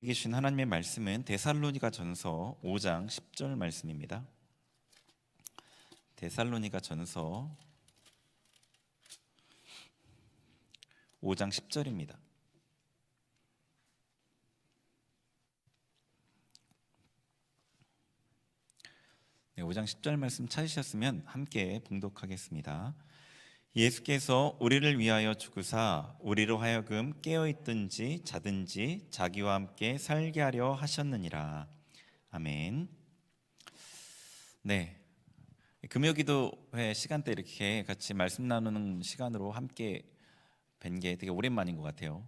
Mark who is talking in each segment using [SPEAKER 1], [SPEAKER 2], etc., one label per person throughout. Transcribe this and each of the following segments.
[SPEAKER 1] 주신 하나님의 말씀은 데살로니가 전서 5장 10절 말씀입니다. 데살로니가 전서 5장 10절입니다. 네, 5장 10절 말씀 찾으셨으면 함께 봉독하겠습니다. 예수께서 우리를 위하여 죽으사 우리로 하여금 깨어있든지 자든지 자기와 함께 살게 하려 하셨느니라. 아멘. 네, 금요기도회 시간대 이렇게 같이 말씀 나누는 시간으로 함께 뵌 게 되게 오랜만인 것 같아요.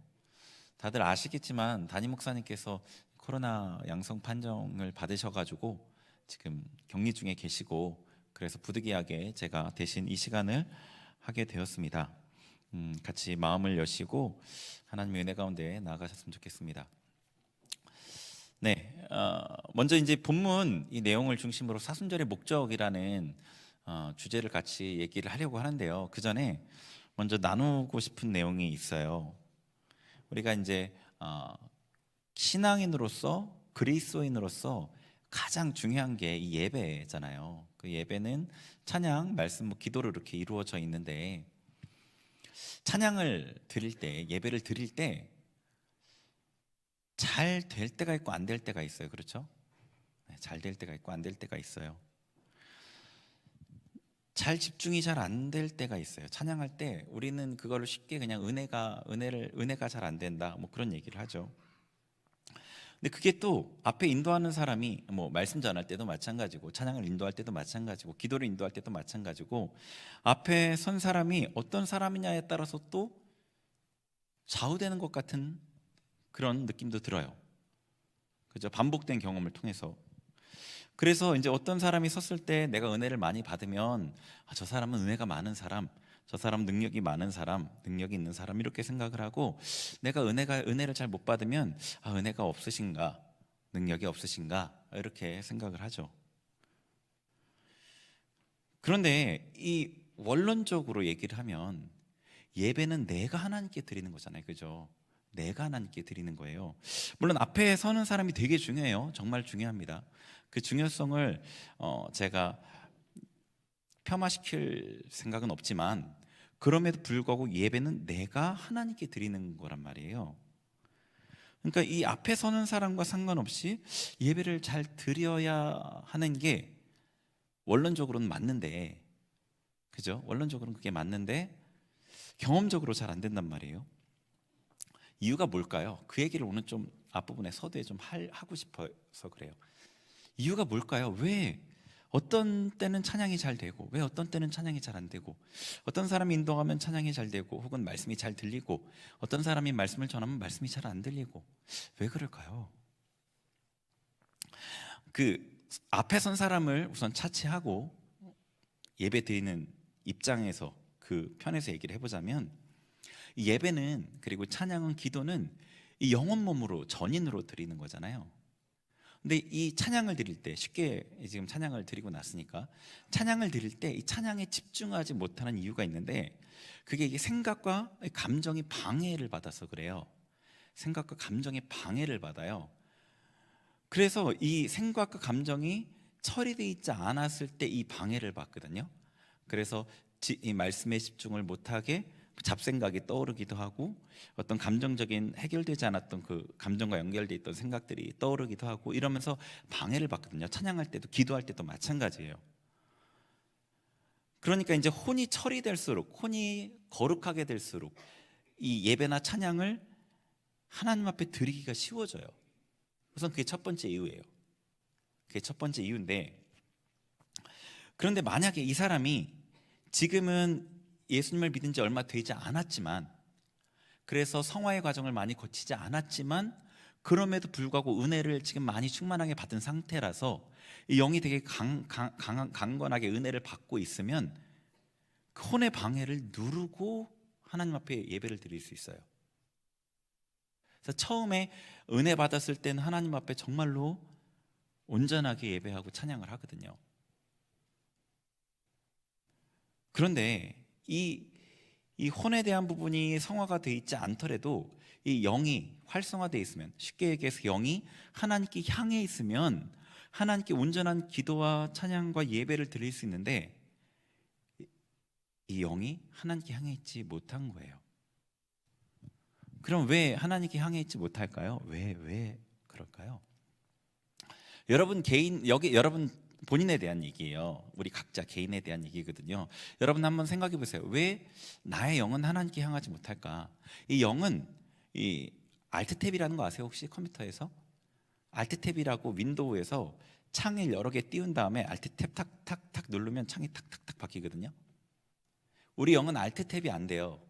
[SPEAKER 1] 다들 아시겠지만 담임 목사님께서 코로나 양성 판정을 받으셔가지고 지금 격리 중에 계시고, 그래서 부득이하게 제가 대신 이 시간을 하게 되었습니다. 같이 마음을 여시고 하나님의 은혜 가운데 나아가셨으면 좋겠습니다. 네, 먼저 이제 본문 이 내용을 중심으로 사순절의 목적이라는 주제를 같이 얘기를 하려고 하는데요. 그 전에 먼저 나누고 싶은 내용이 있어요. 우리가 이제 신앙인으로서, 그리스도인으로서 가장 중요한 게 이 예배잖아요. 그 예배는 찬양, 말씀, 기도로 이렇게 이루어져 있는데, 찬양을 드릴 때, 예배를 드릴 때 잘 될 때가 있고 안 될 때가 있어요. 그렇죠? 잘 될 때가 있고 안 될 때가 있어요. 잘 집중이 잘 안 될 때가 있어요. 찬양할 때 우리는 그거를 쉽게 그냥 은혜가 잘 안 된다, 뭐 그런 얘기를 하죠. 근데 그게 또 앞에 인도하는 사람이 뭐 말씀 전할 때도 마찬가지고, 찬양을 인도할 때도 마찬가지고, 기도를 인도할 때도 마찬가지고, 앞에 선 사람이 어떤 사람이냐에 따라서 또 좌우되는 것 같은 그런 느낌도 들어요. 그죠? 반복된 경험을 통해서. 그래서 이제 어떤 사람이 섰을 때 내가 은혜를 많이 받으면 저 사람은 은혜가 많은 사람, 저 사람 능력이 많은 사람, 능력이 있는 사람, 이렇게 생각을 하고, 내가 은혜를 잘 못 받으면 은혜가 없으신가, 능력이 없으신가, 이렇게 생각을 하죠. 그런데 이 원론적으로 얘기를 하면 예배는 내가 하나님께 드리는 거잖아요. 그죠? 내가 하나님께 드리는 거예요. 물론 앞에 서는 사람이 되게 중요해요. 정말 중요합니다. 그 중요성을 제가 폄하시킬 생각은 없지만, 그럼에도 불구하고 예배는 내가 하나님께 드리는 거란 말이에요. 그러니까 이 앞에 서는 사람과 상관없이 예배를 잘 드려야 하는 게 원론적으로는 맞는데, 그죠? 원론적으로는 그게 맞는데 경험적으로 잘 안 된단 말이에요. 이유가 뭘까요? 그 얘기를 오늘 좀 앞부분에 서두에 좀 하고 싶어서 그래요. 이유가 뭘까요? 왜 어떤 때는 찬양이 잘 되고, 왜 어떤 때는 찬양이 잘 안 되고, 어떤 사람이 인도하면 찬양이 잘 되고 혹은 말씀이 잘 들리고, 어떤 사람이 말씀을 전하면 말씀이 잘 안 들리고, 왜 그럴까요? 그 앞에 선 사람을 우선 차치하고 예배 드리는 입장에서, 그 편에서 얘기를 해보자면, 이 예배는, 그리고 찬양은, 기도는 이 영혼 몸으로, 전인으로 드리는 거잖아요. 근데 이 찬양을 드릴 때, 쉽게 지금 찬양을 드리고 났으니까, 찬양을 드릴 때 이 찬양에 집중하지 못하는 이유가 있는데, 그게 이게 생각과 감정이 방해를 받아서 그래요. 생각과 감정이 방해를 받아요. 그래서 이 생각과 감정이 처리되어 있지 않았을 때 이 방해를 받거든요. 그래서 이 말씀에 집중을 못하게 잡생각이 떠오르기도 하고, 어떤 감정적인 해결되지 않았던 그 감정과 연결되어 있던 생각들이 떠오르기도 하고, 이러면서 방해를 받거든요. 찬양할 때도 기도할 때도 마찬가지예요. 그러니까 이제 혼이 처리될수록, 혼이 거룩하게 될수록 이 예배나 찬양을 하나님 앞에 드리기가 쉬워져요. 우선 그게 첫 번째 이유예요. 그게 첫 번째 이유인데, 그런데 만약에 이 사람이 지금은 예수님을 믿은 지 얼마 되지 않았지만, 그래서 성화의 과정을 많이 거치지 않았지만, 그럼에도 불구하고 은혜를 지금 많이 충만하게 받은 상태라서 이 영이 되게 강건하게 은혜를 받고 있으면, 그 혼의 방해를 누르고 하나님 앞에 예배를 드릴 수 있어요. 그래서 처음에 은혜 받았을 때는 하나님 앞에 정말로 온전하게 예배하고 찬양을 하거든요. 그런데 이 혼에 대한 부분이 성화가 되어 있지 않더라도 이 영이 활성화되어 있으면, 쉽게 얘기해서 영이 하나님께 향해 있으면 하나님께 온전한 기도와 찬양과 예배를 드릴 수 있는데, 이 영이 하나님께 향해 있지 못한 거예요. 그럼 왜 하나님께 향해 있지 못할까요? 왜 그럴까요? 여러분 개인, 여기 여러분 본인에 대한 얘기예요. 우리 각자 개인에 대한 얘기거든요. 여러분 한번 생각해 보세요. 왜 나의 영은 하나님께 향하지 못할까? 이 영은, 이 알트 탭이라는 거 아세요? 혹시 컴퓨터에서? 알트 탭이라고 윈도우에서 창을 여러 개 띄운 다음에 알트 탭 탁탁탁 누르면 창이 탁탁탁 바뀌거든요. 우리 영은 알트 탭이 안 돼요.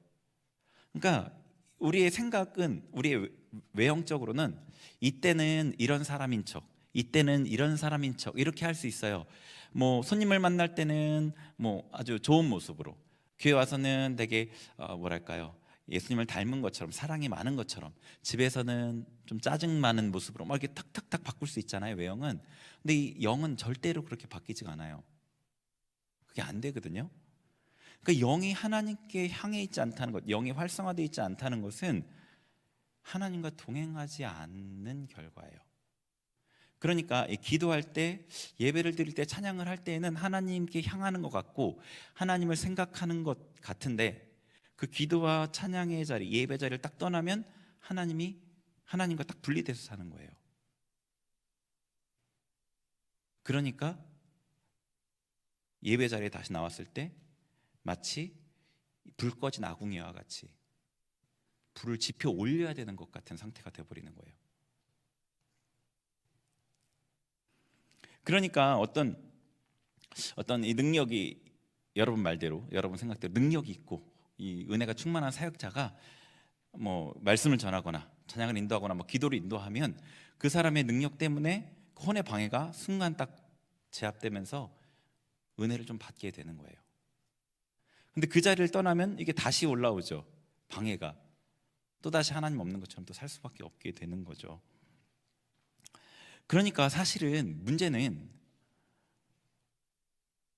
[SPEAKER 1] 그러니까 우리의 생각은, 우리의 외형적으로는 이때는 이런 사람인 척, 이때는 이런 사람인 척, 이렇게 할 수 있어요. 뭐 손님을 만날 때는 뭐 아주 좋은 모습으로, 교회 와서는 되게 뭐랄까요, 예수님을 닮은 것처럼, 사랑이 많은 것처럼, 집에서는 좀 짜증 많은 모습으로 막 이렇게 탁탁탁 바꿀 수 있잖아요, 외형은. 근데 이 영은 절대로 그렇게 바뀌지가 않아요. 그게 안 되거든요. 그러니까 영이 하나님께 향해 있지 않다는 것, 영이 활성화되어 있지 않다는 것은 하나님과 동행하지 않는 결과예요. 그러니까 기도할 때, 예배를 드릴 때, 찬양을 할 때에는 하나님께 향하는 것 같고 하나님을 생각하는 것 같은데, 그 기도와 찬양의 자리, 예배 자리를 딱 떠나면 하나님과 딱 분리돼서 사는 거예요. 그러니까 예배 자리에 다시 나왔을 때 마치 불 꺼진 아궁이와 같이 불을 지펴 올려야 되는 것 같은 상태가 되어버리는 거예요. 그러니까 어떤 이 능력이, 여러분 말대로, 여러분 생각대로 능력이 있고 이 은혜가 충만한 사역자가 뭐 말씀을 전하거나 찬양을 인도하거나 뭐 기도를 인도하면 그 사람의 능력 때문에 그 혼의 방해가 순간 딱 제압되면서 은혜를 좀 받게 되는 거예요. 근데 그 자리를 떠나면 이게 다시 올라오죠. 방해가 또다시 하나님 없는 것처럼 또 살 수밖에 없게 되는 거죠. 그러니까 사실은 문제는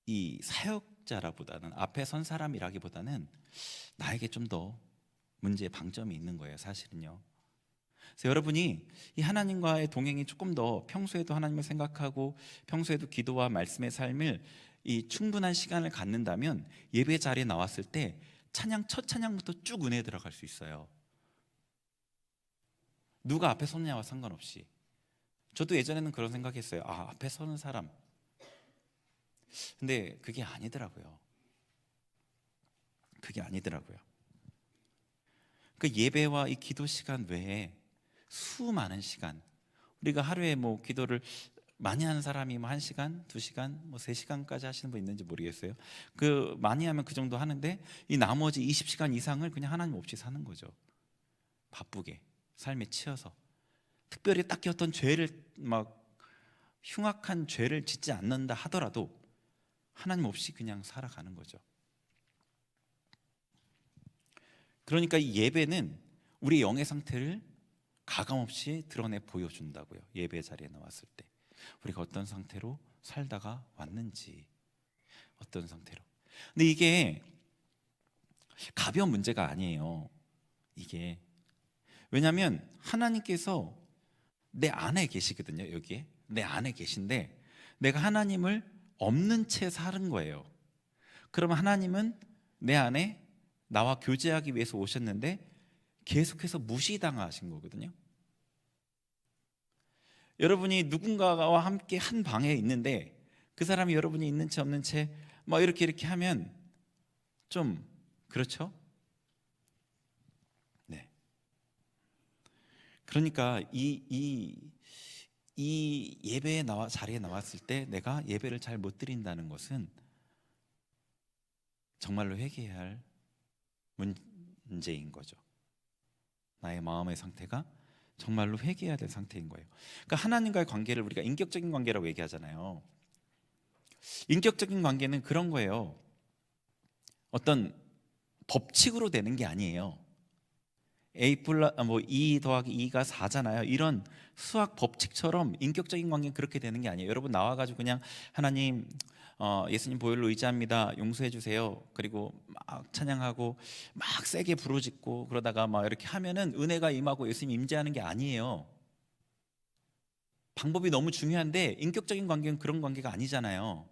[SPEAKER 1] 이 사역자라보다는, 앞에 선 사람이라기보다는 나에게 좀 더 문제의 방점이 있는 거예요, 사실은요. 그래서 여러분이 이 하나님과의 동행이 조금 더, 평소에도 하나님을 생각하고 평소에도 기도와 말씀의 삶을 이 충분한 시간을 갖는다면 예배 자리에 나왔을 때 첫 찬양부터 쭉 은혜 들어갈 수 있어요. 누가 앞에 섰냐와 상관없이. 저도 예전에는 그런 생각했어요. 앞에 서는 사람. 근데 그게 아니더라고요. 그 예배와 이 기도 시간 외에 수많은 시간, 우리가 하루에 뭐 기도를 많이 하는 사람이 뭐 1시간, 2시간, 뭐 3시간까지 하시는 분 있는지 모르겠어요. 그 많이 하면 그 정도 하는데 이 나머지 20시간 이상을 그냥 하나님 없이 사는 거죠. 바쁘게 삶에 치여서, 특별히 딱히 어떤 죄를, 막 흉악한 죄를 짓지 않는다 하더라도 하나님 없이 그냥 살아가는 거죠. 그러니까 이 예배는 우리 영의 상태를 가감없이 드러내 보여준다고요. 예배 자리에 나왔을 때 우리가 어떤 상태로 살다가 왔는지, 어떤 상태로. 근데 이게 가벼운 문제가 아니에요. 이게 왜냐하면 하나님께서 내 안에 계시거든요. 여기에 내 안에 계신데 내가 하나님을 없는 채 사는 거예요. 그러면 하나님은 내 안에 나와 교제하기 위해서 오셨는데 계속해서 무시당하신 거거든요. 여러분이 누군가와 함께 한 방에 있는데 그 사람이 여러분이 있는 채 없는 채 막 이렇게 하면 좀 그렇죠? 네. 그러니까 이 예배에 자리에 나왔을 때 내가 예배를 잘 못 드린다는 것은 정말로 회개해야 할 문제인 거죠. 나의 마음의 상태가 정말로 회개해야 될 상태인 거예요. 그러니까 하나님과의 관계를 우리가 인격적인 관계라고 얘기하잖아요. 인격적인 관계는 그런 거예요. 어떤 법칙으로 되는 게 아니에요. 2 더하기 2가 4잖아요. 이런 수학 법칙처럼 인격적인 관계는 그렇게 되는 게 아니에요. 여러분 나와가지고 그냥 하나님, 예수님 보혈로 의지합니다, 용서해 주세요, 그리고 막 찬양하고 막 세게 부르짖고 그러다가 막 이렇게 하면은 은혜가 임하고 예수님 임재하는 게 아니에요. 방법이 너무 중요한데 인격적인 관계는 그런 관계가 아니잖아요.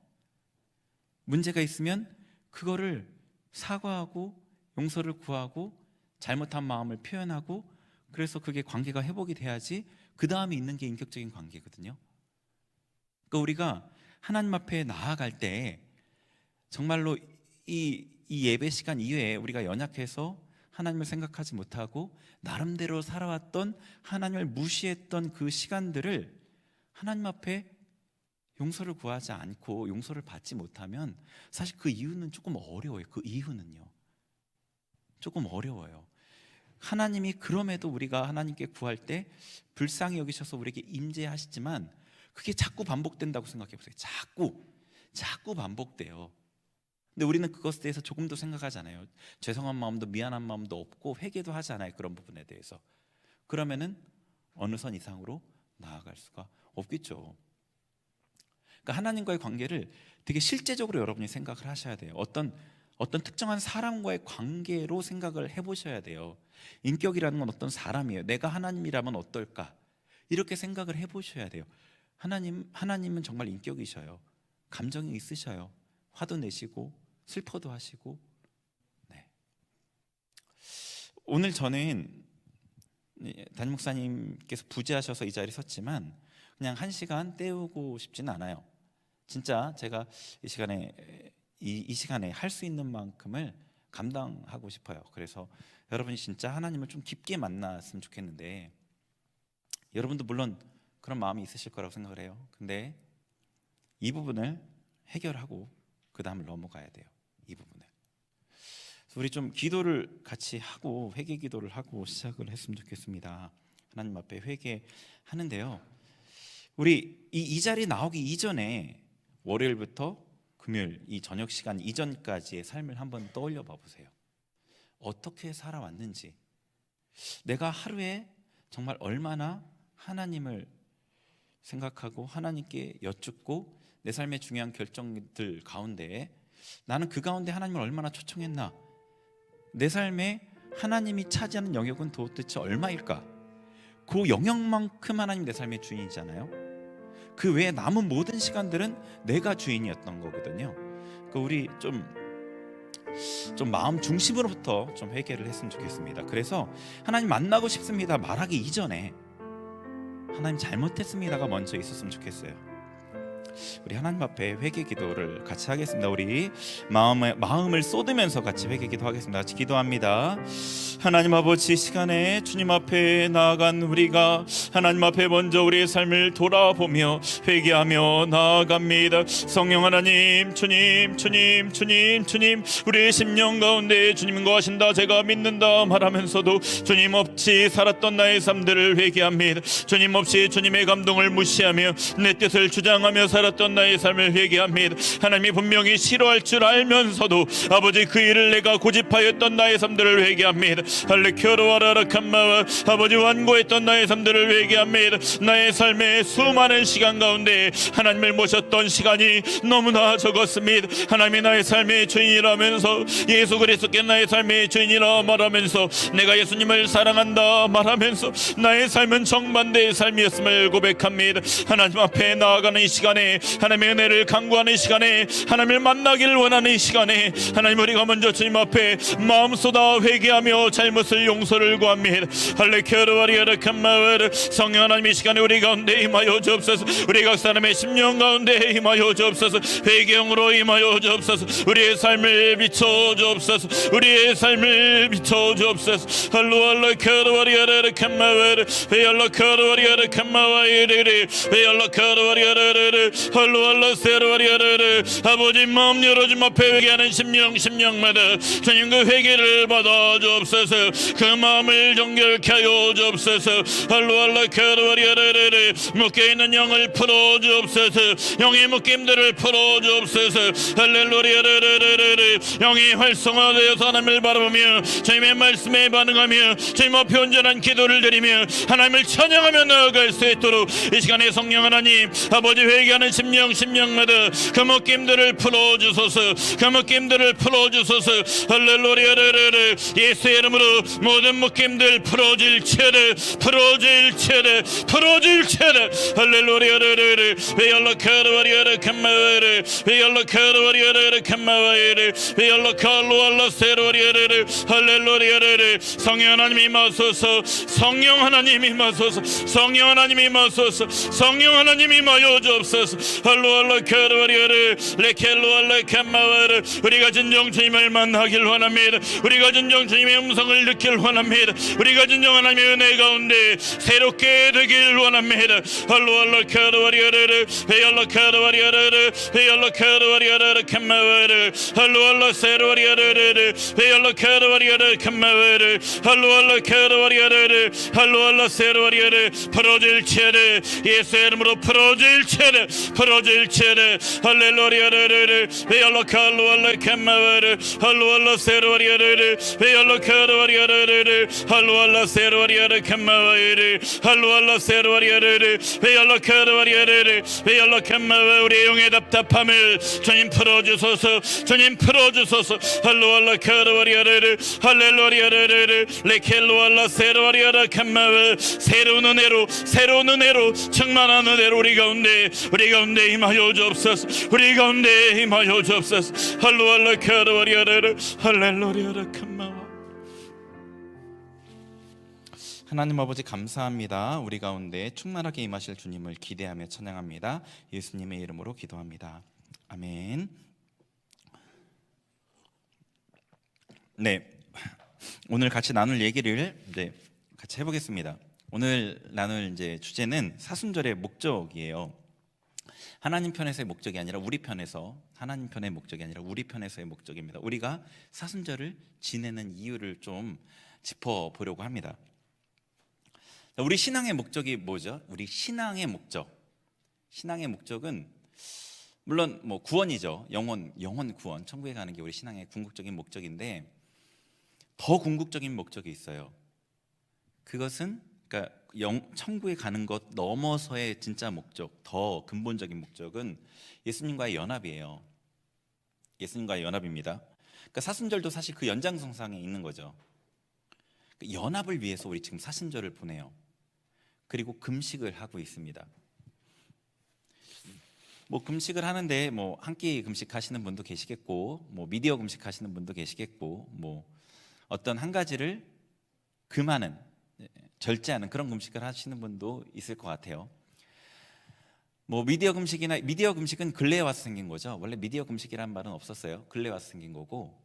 [SPEAKER 1] 문제가 있으면 그거를 사과하고 용서를 구하고 잘못한 마음을 표현하고, 그래서 그게 관계가 회복이 돼야지 그 다음에 있는 게 인격적인 관계거든요. 그러니까 우리가 하나님 앞에 나아갈 때 정말로 이 예배 시간 이외에 우리가 연약해서 하나님을 생각하지 못하고 나름대로 살아왔던, 하나님을 무시했던 그 시간들을 하나님 앞에 용서를 구하지 않고 용서를 받지 못하면 사실 그 이유는 조금 어려워요. 그 이유는요, 조금 어려워요. 하나님이 그럼에도 우리가 하나님께 구할 때 불쌍히 여기셔서 우리에게 임재하시지만 그게 자꾸 반복된다고 생각해 보세요. 자꾸 반복돼요. 근데 우리는 그것에 대해서 조금도 생각하지 않아요. 죄송한 마음도 미안한 마음도 없고 회개도 하지 않아요, 그런 부분에 대해서. 그러면은 어느 선 이상으로 나아갈 수가 없겠죠. 그러니까 하나님과의 관계를 되게 실제적으로 여러분이 생각을 하셔야 돼요. 어떤 특정한 사람과의 관계로 생각을 해보셔야 돼요. 인격이라는 건 어떤 사람이에요. 내가 하나님이라면 어떨까? 이렇게 생각을 해보셔야 돼요. 하나님은 정말 인격이셔요. 감정이 있으셔요. 화도 내시고 슬퍼도 하시고. 네. 오늘 저는 담임 목사님께서 부재하셔서 이 자리에 섰지만 그냥 1시간 때우고 싶지는 않아요. 진짜 제가 이 시간에 할 수 있는 만큼을 감당하고 싶어요. 그래서 여러분이 진짜 하나님을 좀 깊게 만났으면 좋겠는데, 여러분도 물론 그런 마음이 있으실 거라고 생각을 해요. 근데 이 부분을 해결하고 그 다음을 넘어가야 돼요. 이 부분을. 그래서 우리 좀 기도를 같이 하고, 회개 기도를 하고 시작을 했으면 좋겠습니다. 하나님 앞에 회개하는데요, 우리 이 자리에 나오기 이전에 월요일부터 금요일 이 저녁 시간 이전까지의 삶을 한번 떠올려 봐 보세요. 어떻게 살아왔는지, 내가 하루에 정말 얼마나 하나님을 생각하고 하나님께 여쭙고 내 삶의 중요한 결정들 가운데 나는 그 가운데 하나님을 얼마나 초청했나, 내 삶에 하나님이 차지하는 영역은 도대체 얼마일까? 그 영역만큼 하나님 내 삶의 주인이잖아요. 그 외에 남은 모든 시간들은 내가 주인이었던 거거든요. 그러니까 우리 좀 마음 중심으로부터 좀 회개를 했으면 좋겠습니다. 그래서 하나님 만나고 싶습니다 말하기 이전에 하나님 잘못했습니다가 먼저 있었으면 좋겠어요. 우리 하나님 앞에 회개 기도를 같이 하겠습니다. 우리 마음을 쏟으면서 같이 회개 기도하겠습니다. 같이 기도합니다. 하나님 아버지, 시간에 주님 앞에 나아간 우리가 하나님 앞에 먼저 우리의 삶을 돌아보며 회개하며 나아갑니다. 성령 하나님, 주님 우리의 심령 가운데 주님 거하신다 제가 믿는다 말하면서도 주님 없이 살았던 나의 삶들을 회개합니다. 주님 없이 주님의 감동을 무시하며 내 뜻을 주장하며 살았던 나의 삶을 회개합니다. 하나님이 분명히 싫어할 줄 알면서도 아버지 그 일을 내가 고집하였던 나의 삶들을 회개합니다. 할레켜로와라라칸마와 아버지 완고했던 나의 삶들을 회개합니다. 나의 삶의 수많은 시간 가운데 하나님을 모셨던 시간이 너무나 적었습니다. 하나님이 나의 삶의 주인이라면서, 예수 그리스도께 나의 삶의 주인이라 말하면서, 내가 예수님을 사랑한다 말하면서 나의 삶은 정반대의 삶이었음을 고백합니다. 하나님 앞에 나아가는 이 시간에, 하나님의 은혜를 간구하는 시간에, 하나님을 만나기를 원하는 이 시간에 하나님, 우리가 먼저 주님 앞에 마음 쏟아 회개하며 잘못을 용서를 구합니다. 할레케르와리아르칸마와르 성령 하나님, 이 시간에 우리 가운데 임하여 주옵소서. 우리 각 사람의 심령 가운데 임하여 주옵소서. 회개형으로 임하여 주옵소서. 우리의 삶을 비춰 주옵소서. 우리의 삶을 비춰 주옵소서. 할로알레케르와리아르칸마와르 회알레케르와리아르칸마와이르 회알레케르와리아르르
[SPEAKER 2] 할로할라 세르와리아르르 아버지 마음 열어주마 회개하는 심령마다 주님 그 회개를 받아 주옵소서. 그 마음을 정결케 하여 주옵소서. 할로할라 세르와리아르르 묶여있는 영을 풀어 주옵소서. 영의 묶임들을 풀어 주옵소서. 할렐루야르르르르 영이 활성화되어서 하나님을 바라보며 주님의 말씀에 반응하며 주님 앞에 온전한 기도를 드리며 하나님을 찬양하며 나아갈 수 있도록 이 시간에 성령 하나님 아버지 회개하는 심령마다 그 묶임들을 풀어주소서. 그 묶임들을 풀어주소서. 할렐루야르르르 예수의 이름으로 모든 묶임들 풀어질체를 할렐루야르르르 베알라카르와리아르 캄마와르 베알라카르와리아르 캄마와르 베알라칼로알라 세르와리아르 할렐루야르르 성령 하나님 임하소서. 성령 하나님 임하소서. 성령 하나님 임하소서. 성령 하나님 임하여 주옵소서. 할로알라 카르와리아르 레켈로알라 캄마와르 우리가 진정 주님을 만나길 원합니다. 우리가 진정 주님의 음성을 느낄 원합니다. 우리가 진정 하나님의 은혜 가운데 새롭게 되길 원합니다. 할로알라 카르와리아르 베알라 카르와리아르 베알라 카르와리아르 캄마와르 할로알라 세르와리아르 베알라 카르와리아르 캄마와르 할로알라 카르와리아르 할로알라 세르와리아르 풀어질 체를 예수의 이름으로 풀어질 체를 할렐루야르르 베알라 칼로알라 캄마와르 할로알라 세르와리아르 베알라 카르와리아르 할로알라 세르와리아르 캄마와르 할로알라 세르와리아르 베알라 카르와리아르 베알라 캄마와 우리의 영의 답답함을 주님 풀어주소서. 주님 풀어주소서. 할로알라 카르와리아르 할렐루야르르 레켈로알라 세르와리아르 캄마와 새로운 은혜로 충만한 은혜로 우리 가운데 임하여 주옵소서. 우리 가운데 임하여 주옵소서. 할로알라 카르와리아르 할렐루야르 캄마와 하나님 아버지 감사합니다. 우리 가운데 충만하게 임하실 주님을 기대하며 찬양합니다. 예수님의 이름으로 기도합니다. 아멘. 네, 오늘 같이 나눌 얘기를 같이 해보겠습니다. 오늘 나눌 주제는 사순절의 목적이에요. 하나님 편에서의 목적이 아니라 우리 편에서, 하나님 편의 목적이 아니라 우리 편에서의 목적입니다. 우리가 사순절을 지내는 이유를 좀 짚어보려고 합니다. 우리 신앙의 목적이 뭐죠? 우리 신앙의 목적은 물론 구원이죠. 영혼 구원, 천국에 가는 게 우리 신앙의 궁극적인 목적인데 더 궁극적인 목적이 있어요. 그것은 천국에 가는 것 넘어서의 진짜 목적, 더 근본적인 목적은 예수님과의 연합이에요. 예수님과의 연합입니다. 사순절도 사실 그 연장선상에 있는 거죠. 연합을 위해서 우리 지금 사순절을 보내요. 그리고 금식을 하고 있습니다. 금식을 하는데 한 끼 금식하시는 분도 계시겠고 미디어 금식하시는 분도 계시겠고 어떤 한 가지를 금하는, 절제하는 그런 금식을 하시는 분도 있을 것 같아요. 미디어 금식은 근래에 와서 생긴 거죠. 원래 미디어 금식이라는 말은 없었어요. 근래에 와서 생긴 거고,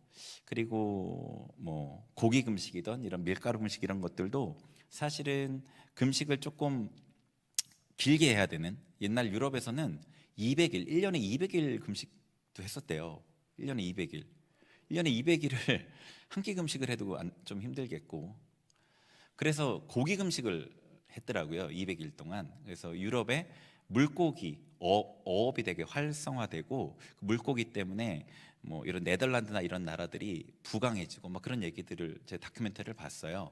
[SPEAKER 2] 그리고 고기 금식이든 이런 밀가루 금식 이런 것들도 사실은 금식을 조금 길게 해야 되는, 옛날 유럽에서는 200일, 1년에 200일 금식도 했었대요. 1년에 200일. 1년에 200일을 한 끼 금식을 해도 좀 힘들겠고, 그래서 고기 금식을 했더라고요. 200일 동안. 그래서 유럽에 물고기 어업이 되게 활성화되고 그 물고기 때문에 이런 네덜란드나 이런 나라들이 부강해지고 그런 얘기들을 제 다큐멘터리를 봤어요.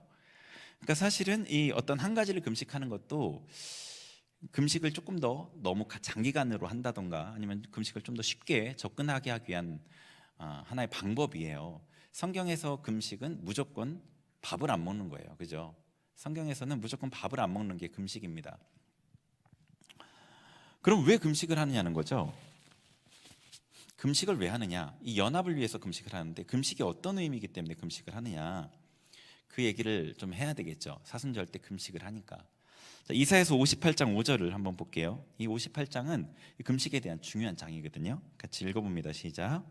[SPEAKER 2] 그러니까 사실은 이 어떤 한 가지를 금식하는 것도 금식을 조금 더 너무 장기간으로 한다던가 아니면 금식을 좀 더 쉽게 접근하게 하기 위한 하나의 방법이에요. 성경에서 금식은 무조건 밥을 안 먹는 거예요. 그죠? 성경에서는 무조건 밥을 안 먹는 게 금식입니다. 그럼 왜 금식을 하느냐는 거죠. 금식을 왜 하느냐? 이 연합을 위해서 금식을 하는데 금식이 어떤 의미이기 때문에 금식을 하느냐? 그 얘기를 좀 해야 되겠죠. 사순절 때 금식을 하니까. 자, 이사야서 58장 5절을 한번 볼게요. 이 58장은 금식에 대한 중요한 장이거든요. 같이 읽어봅니다. 시작.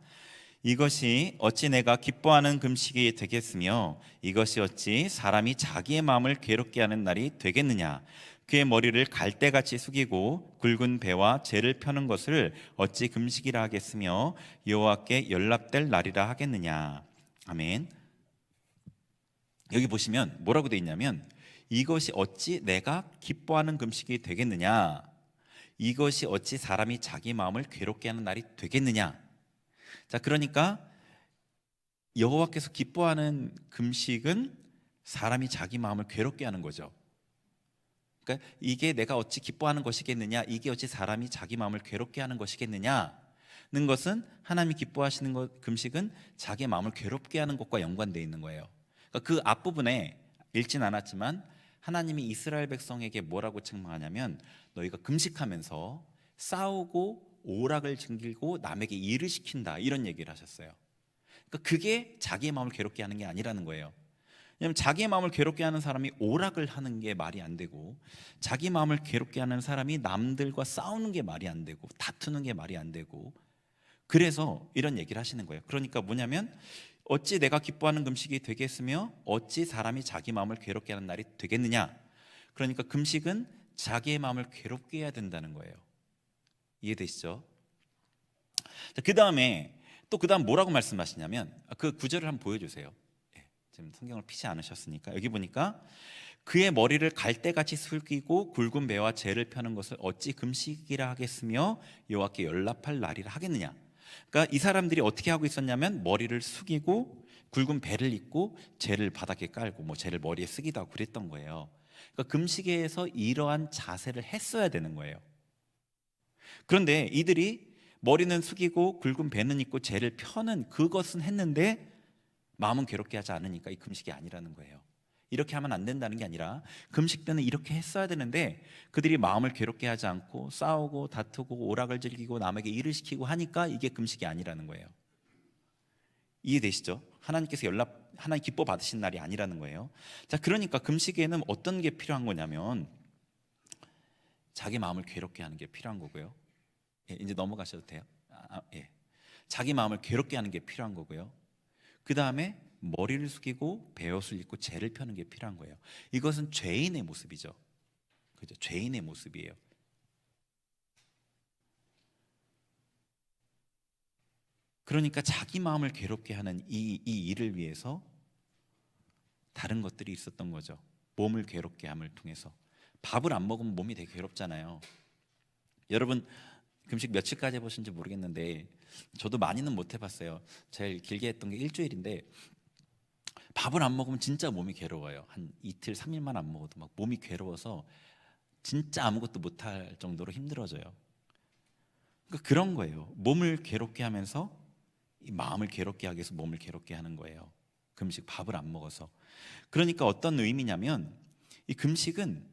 [SPEAKER 2] 이것이 어찌 내가 기뻐하는 금식이 되겠으며 이것이 어찌 사람이 자기의 마음을 괴롭게 하는 날이 되겠느냐. 그의 머리를 갈대같이 숙이고 굵은 배와 재를 펴는 것을 어찌 금식이라 하겠으며 여호와께 연락될 날이라 하겠느냐. 아멘. 여기 보시면 뭐라고 되어 있냐면 이것이 어찌 내가 기뻐하는 금식이 되겠느냐, 이것이 어찌 사람이 자기 마음을 괴롭게 하는 날이 되겠느냐. 자, 그러니까 여호와께서 기뻐하는 금식은 사람이 자기 마음을 괴롭게 하는 거죠. 그러니까 이게 내가 어찌 기뻐하는 것이겠느냐, 이게 어찌 사람이 자기 마음을 괴롭게 하는 것이겠느냐는 것은 하나님이 기뻐하시는 것, 금식은 자기 마음을 괴롭게 하는 것과 연관되어 있는 거예요. 그러니까 그 앞부분에 읽진 않았지만 하나님이 이스라엘 백성에게 뭐라고 책망하냐면 너희가 금식하면서 싸우고 오락을 즐기고 남에게 일을 시킨다, 이런 얘기를 하셨어요. 그러니까 그게 자기의 마음을 괴롭게 하는 게 아니라는 거예요. 왜냐하면 자기의 마음을 괴롭게 하는 사람이 오락을 하는 게 말이 안 되고, 자기 마음을 괴롭게 하는 사람이 남들과 싸우는 게 말이 안 되고, 다투는 게 말이 안 되고, 그래서 이런 얘기를 하시는 거예요. 그러니까 뭐냐면 어찌 내가 기뻐하는 금식이 되겠으며 어찌 사람이 자기 마음을 괴롭게 하는 날이 되겠느냐. 그러니까 금식은 자기의 마음을 괴롭게 해야 된다는 거예요. 이해되시죠? 그 다음에 또 그 다음 뭐라고 말씀하시냐면 그 구절을 한번 보여주세요. 지금 성경을 피지 않으셨으니까 여기 보니까 그의 머리를 갈대같이 숙이고 굵은 배와 재를 펴는 것을 어찌 금식이라 하겠으며 여호와께 연락할 날이라 하겠느냐. 그러니까 이 사람들이 어떻게 하고 있었냐면 머리를 숙이고 굵은 배를 입고 재를 바닥에 깔고 뭐 재를 머리에 쓰기도 하고 그랬던 거예요. 그러니까 금식에서 이러한 자세를 했어야 되는 거예요. 그런데 이들이 머리는 숙이고 굵은 배는 입고 재를 펴는 그것은 했는데 마음은 괴롭게 하지 않으니까 이 금식이 아니라는 거예요. 이렇게 하면 안 된다는 게 아니라 금식 때는 이렇게 했어야 되는데 그들이 마음을 괴롭게 하지 않고 싸우고 다투고 오락을 즐기고 남에게 일을 시키고 하니까 이게 금식이 아니라는 거예요. 이해되시죠? 하나님께서 하나님 기뻐 받으신 날이 아니라는 거예요. 자, 그러니까 금식에는 어떤 게 필요한 거냐면 자기 마음을 괴롭게 하는 게 필요한 거고요. 예, 이제 넘어가셔도 돼요. 예. 자기 마음을 괴롭게 하는 게 필요한 거고요. 그 다음에 머리를 숙이고 베옷을 입고 재를 펴는 게 필요한 거예요. 이것은 죄인의 모습이죠. 그죠? 죄인의 모습이에요. 그러니까 자기 마음을 괴롭게 하는 이 일을 위해서 다른 것들이 있었던 거죠. 몸을 괴롭게 함을 통해서. 밥을 안 먹으면 몸이 되게 괴롭잖아요. 여러분 금식 며칠까지 해보신지 모르겠는데 저도 많이는 못 해봤어요. 제일 길게 했던 게 일주일인데 밥을 안 먹으면 진짜 몸이 괴로워요. 한 이틀 3일만 안 먹어도 막 몸이 괴로워서 진짜 아무것도 못할 정도로 힘들어져요. 그러니까 그런 거예요. 몸을 괴롭게 하면서 이 마음을 괴롭게 하기 위해서 몸을 괴롭게 하는 거예요. 금식, 밥을 안 먹어서. 그러니까 어떤 의미냐면 이 금식은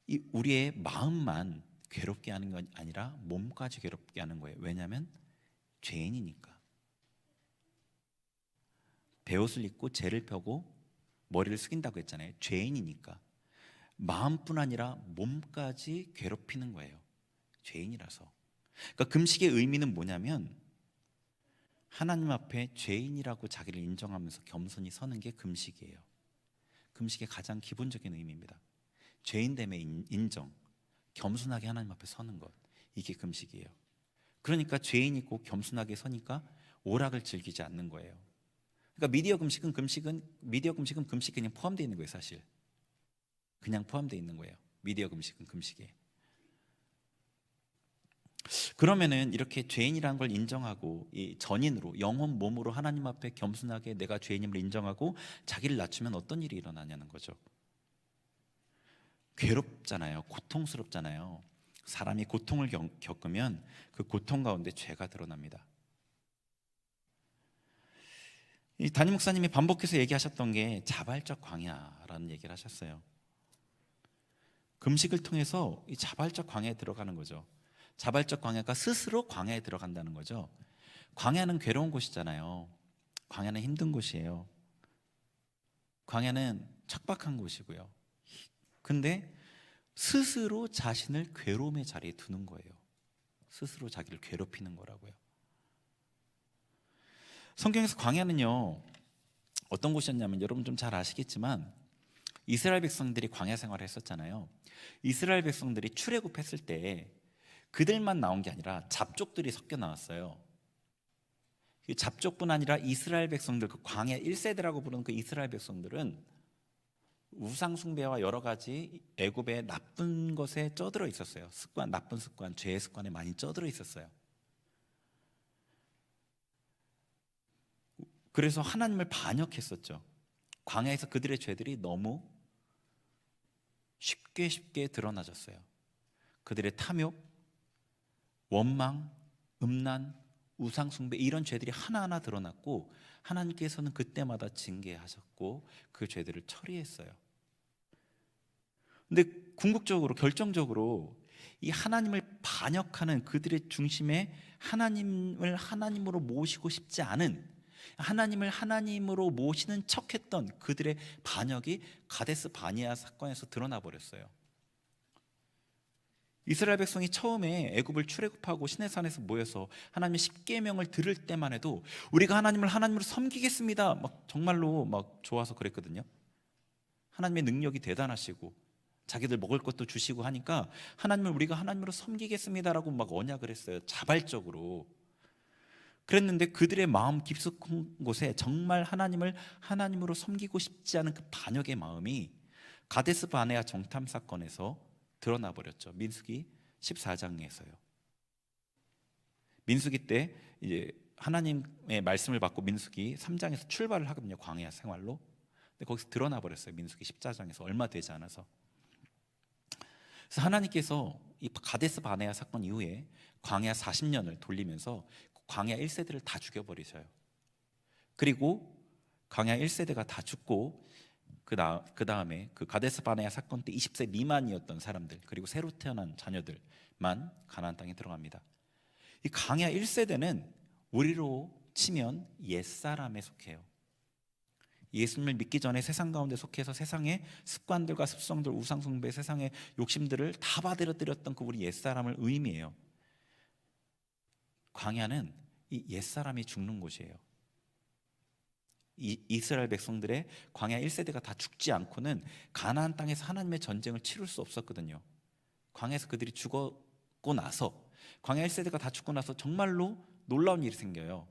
[SPEAKER 2] 이 우리의 마음만 괴롭게 하는 건 아니라 몸까지 괴롭게 하는 거예요. 왜냐하면 죄인이니까. 베옷을 입고 재를 펴고 머리를 숙인다고 했잖아요. 죄인이니까. 마음뿐 아니라 몸까지 괴롭히는 거예요. 죄인이라서. 그러니까 금식의 의미는 뭐냐면 하나님 앞에 죄인이라고 자기를 인정하면서 겸손히 서는 게 금식이에요. 금식의 가장 기본적인 의미입니다. 죄인됨의 인정, 겸손하게 하나님 앞에 서는 것, 이게 금식이에요. 그러니까 죄인이고 겸손하게 서니까 오락을 즐기지 않는 거예요. 그러니까 미디어 금식은 금식 그냥 포함되어 있는 거예요. 사실 그냥 포함되어 있는 거예요. 미디어 금식은 금식에. 그러면은 이렇게 죄인이라는 걸 인정하고 이 전인으로 영혼 몸으로 하나님 앞에 겸손하게 내가 죄인임을 인정하고 자기를 낮추면 어떤 일이 일어나냐는 거죠. 괴롭잖아요. 고통스럽잖아요. 사람이 고통을 겪으면 그 고통 가운데 죄가 드러납니다. 이 담임 목사님이 반복해서 얘기하셨던 게 자발적 광야라는 얘기를 하셨어요. 금식을 통해서 이 자발적 광야에 들어가는 거죠. 자발적 광야가 스스로 광야에 들어간다는 거죠. 광야는 괴로운 곳이잖아요. 광야는 힘든 곳이에요. 광야는 척박한 곳이고요. 근데 스스로 자신을 괴로움의 자리에 두는 거예요. 스스로 자기를 괴롭히는 거라고요. 성경에서 광야는요 어떤 곳이었냐면 여러분 좀 잘 아시겠지만
[SPEAKER 1] 이스라엘 백성들이 광야 생활을 했었잖아요. 이스라엘 백성들이 출애굽했을 때 그들만 나온 게 아니라 잡족들이 섞여 나왔어요. 그 잡족뿐 아니라 이스라엘 백성들, 그 광야 1세대라고 부르는 그 이스라엘 백성들은 우상 숭배와 여러 가지 애굽의 나쁜 것에 쩌들어 있었어요. 나쁜 습관, 죄의 습관에 많이 쩌들어 있었어요. 그래서 하나님을 반역했었죠. 광야에서 그들의 죄들이 너무 쉽게 드러나졌어요. 그들의 탐욕, 원망, 음란, 우상 숭배, 이런 죄들이 하나하나 드러났고, 하나님께서는 그때마다 징계하셨고 그 죄들을 처리했어요. 근데 궁극적으로, 결정적으로 이 하나님을 반역하는 그들의 중심에 하나님을 하나님으로 모시고 싶지 않은, 하나님을 하나님으로 모시는 척했던 그들의 반역이 가데스 바네아 사건에서 드러나 버렸어요. 이스라엘 백성이 처음에 애굽을 출애굽하고 시내산에서 모여서 하나님의 십계명을 들을 때만 해도 우리가 하나님을 하나님으로 섬기겠습니다, 막 정말로 막 좋아서 그랬거든요. 하나님의 능력이 대단하시고 자기들 먹을 것도 주시고 하니까 하나님을 우리가 하나님으로 섬기겠습니다라고 막 언약을 했어요. 자발적으로. 그랬는데 그들의 마음 깊숙한 곳에 정말 하나님을 하나님으로 섬기고 싶지 않은 그 반역의 마음이 가데스 바네아 정탐 사건에서 드러나 버렸죠. 민수기 14장에서요. 민수기 때 이제 하나님의 말씀을 받고 민수기 3장에서 출발을 하거든요. 광야 생활로. 근데 거기서 드러나 버렸어요. 민수기 14장에서 얼마 되지 않아서. 그래서 하나님께서 이 가데스 바네아 사건 이후에 광야 40년을 돌리면서 광야 1세대를 다 죽여버리셔요. 그리고 광야 1세대가 다 죽고 그 다음에 그 가데스 바네아 사건 때 20세 미만이었던 사람들, 그리고 새로 태어난 자녀들만 가나안 땅에 들어갑니다. 이 광야 1세대는 우리로 치면 옛사람에 속해요. 예수님을 믿기 전에 세상 가운데 속해서 세상의 습관들과 습성들, 우상숭배, 세상의 욕심들을 다 받아들였던 그 우리 옛사람을 의미해요. 광야는 이 옛사람이 죽는 곳이에요. 이스라엘 백성들의 광야 1세대가 다 죽지 않고는 가나안 땅에서 하나님의 전쟁을 치룰 수 없었거든요. 광야에서 그들이 죽었고 나서, 광야 1세대가 다 죽고 나서 정말로 놀라운 일이 생겨요.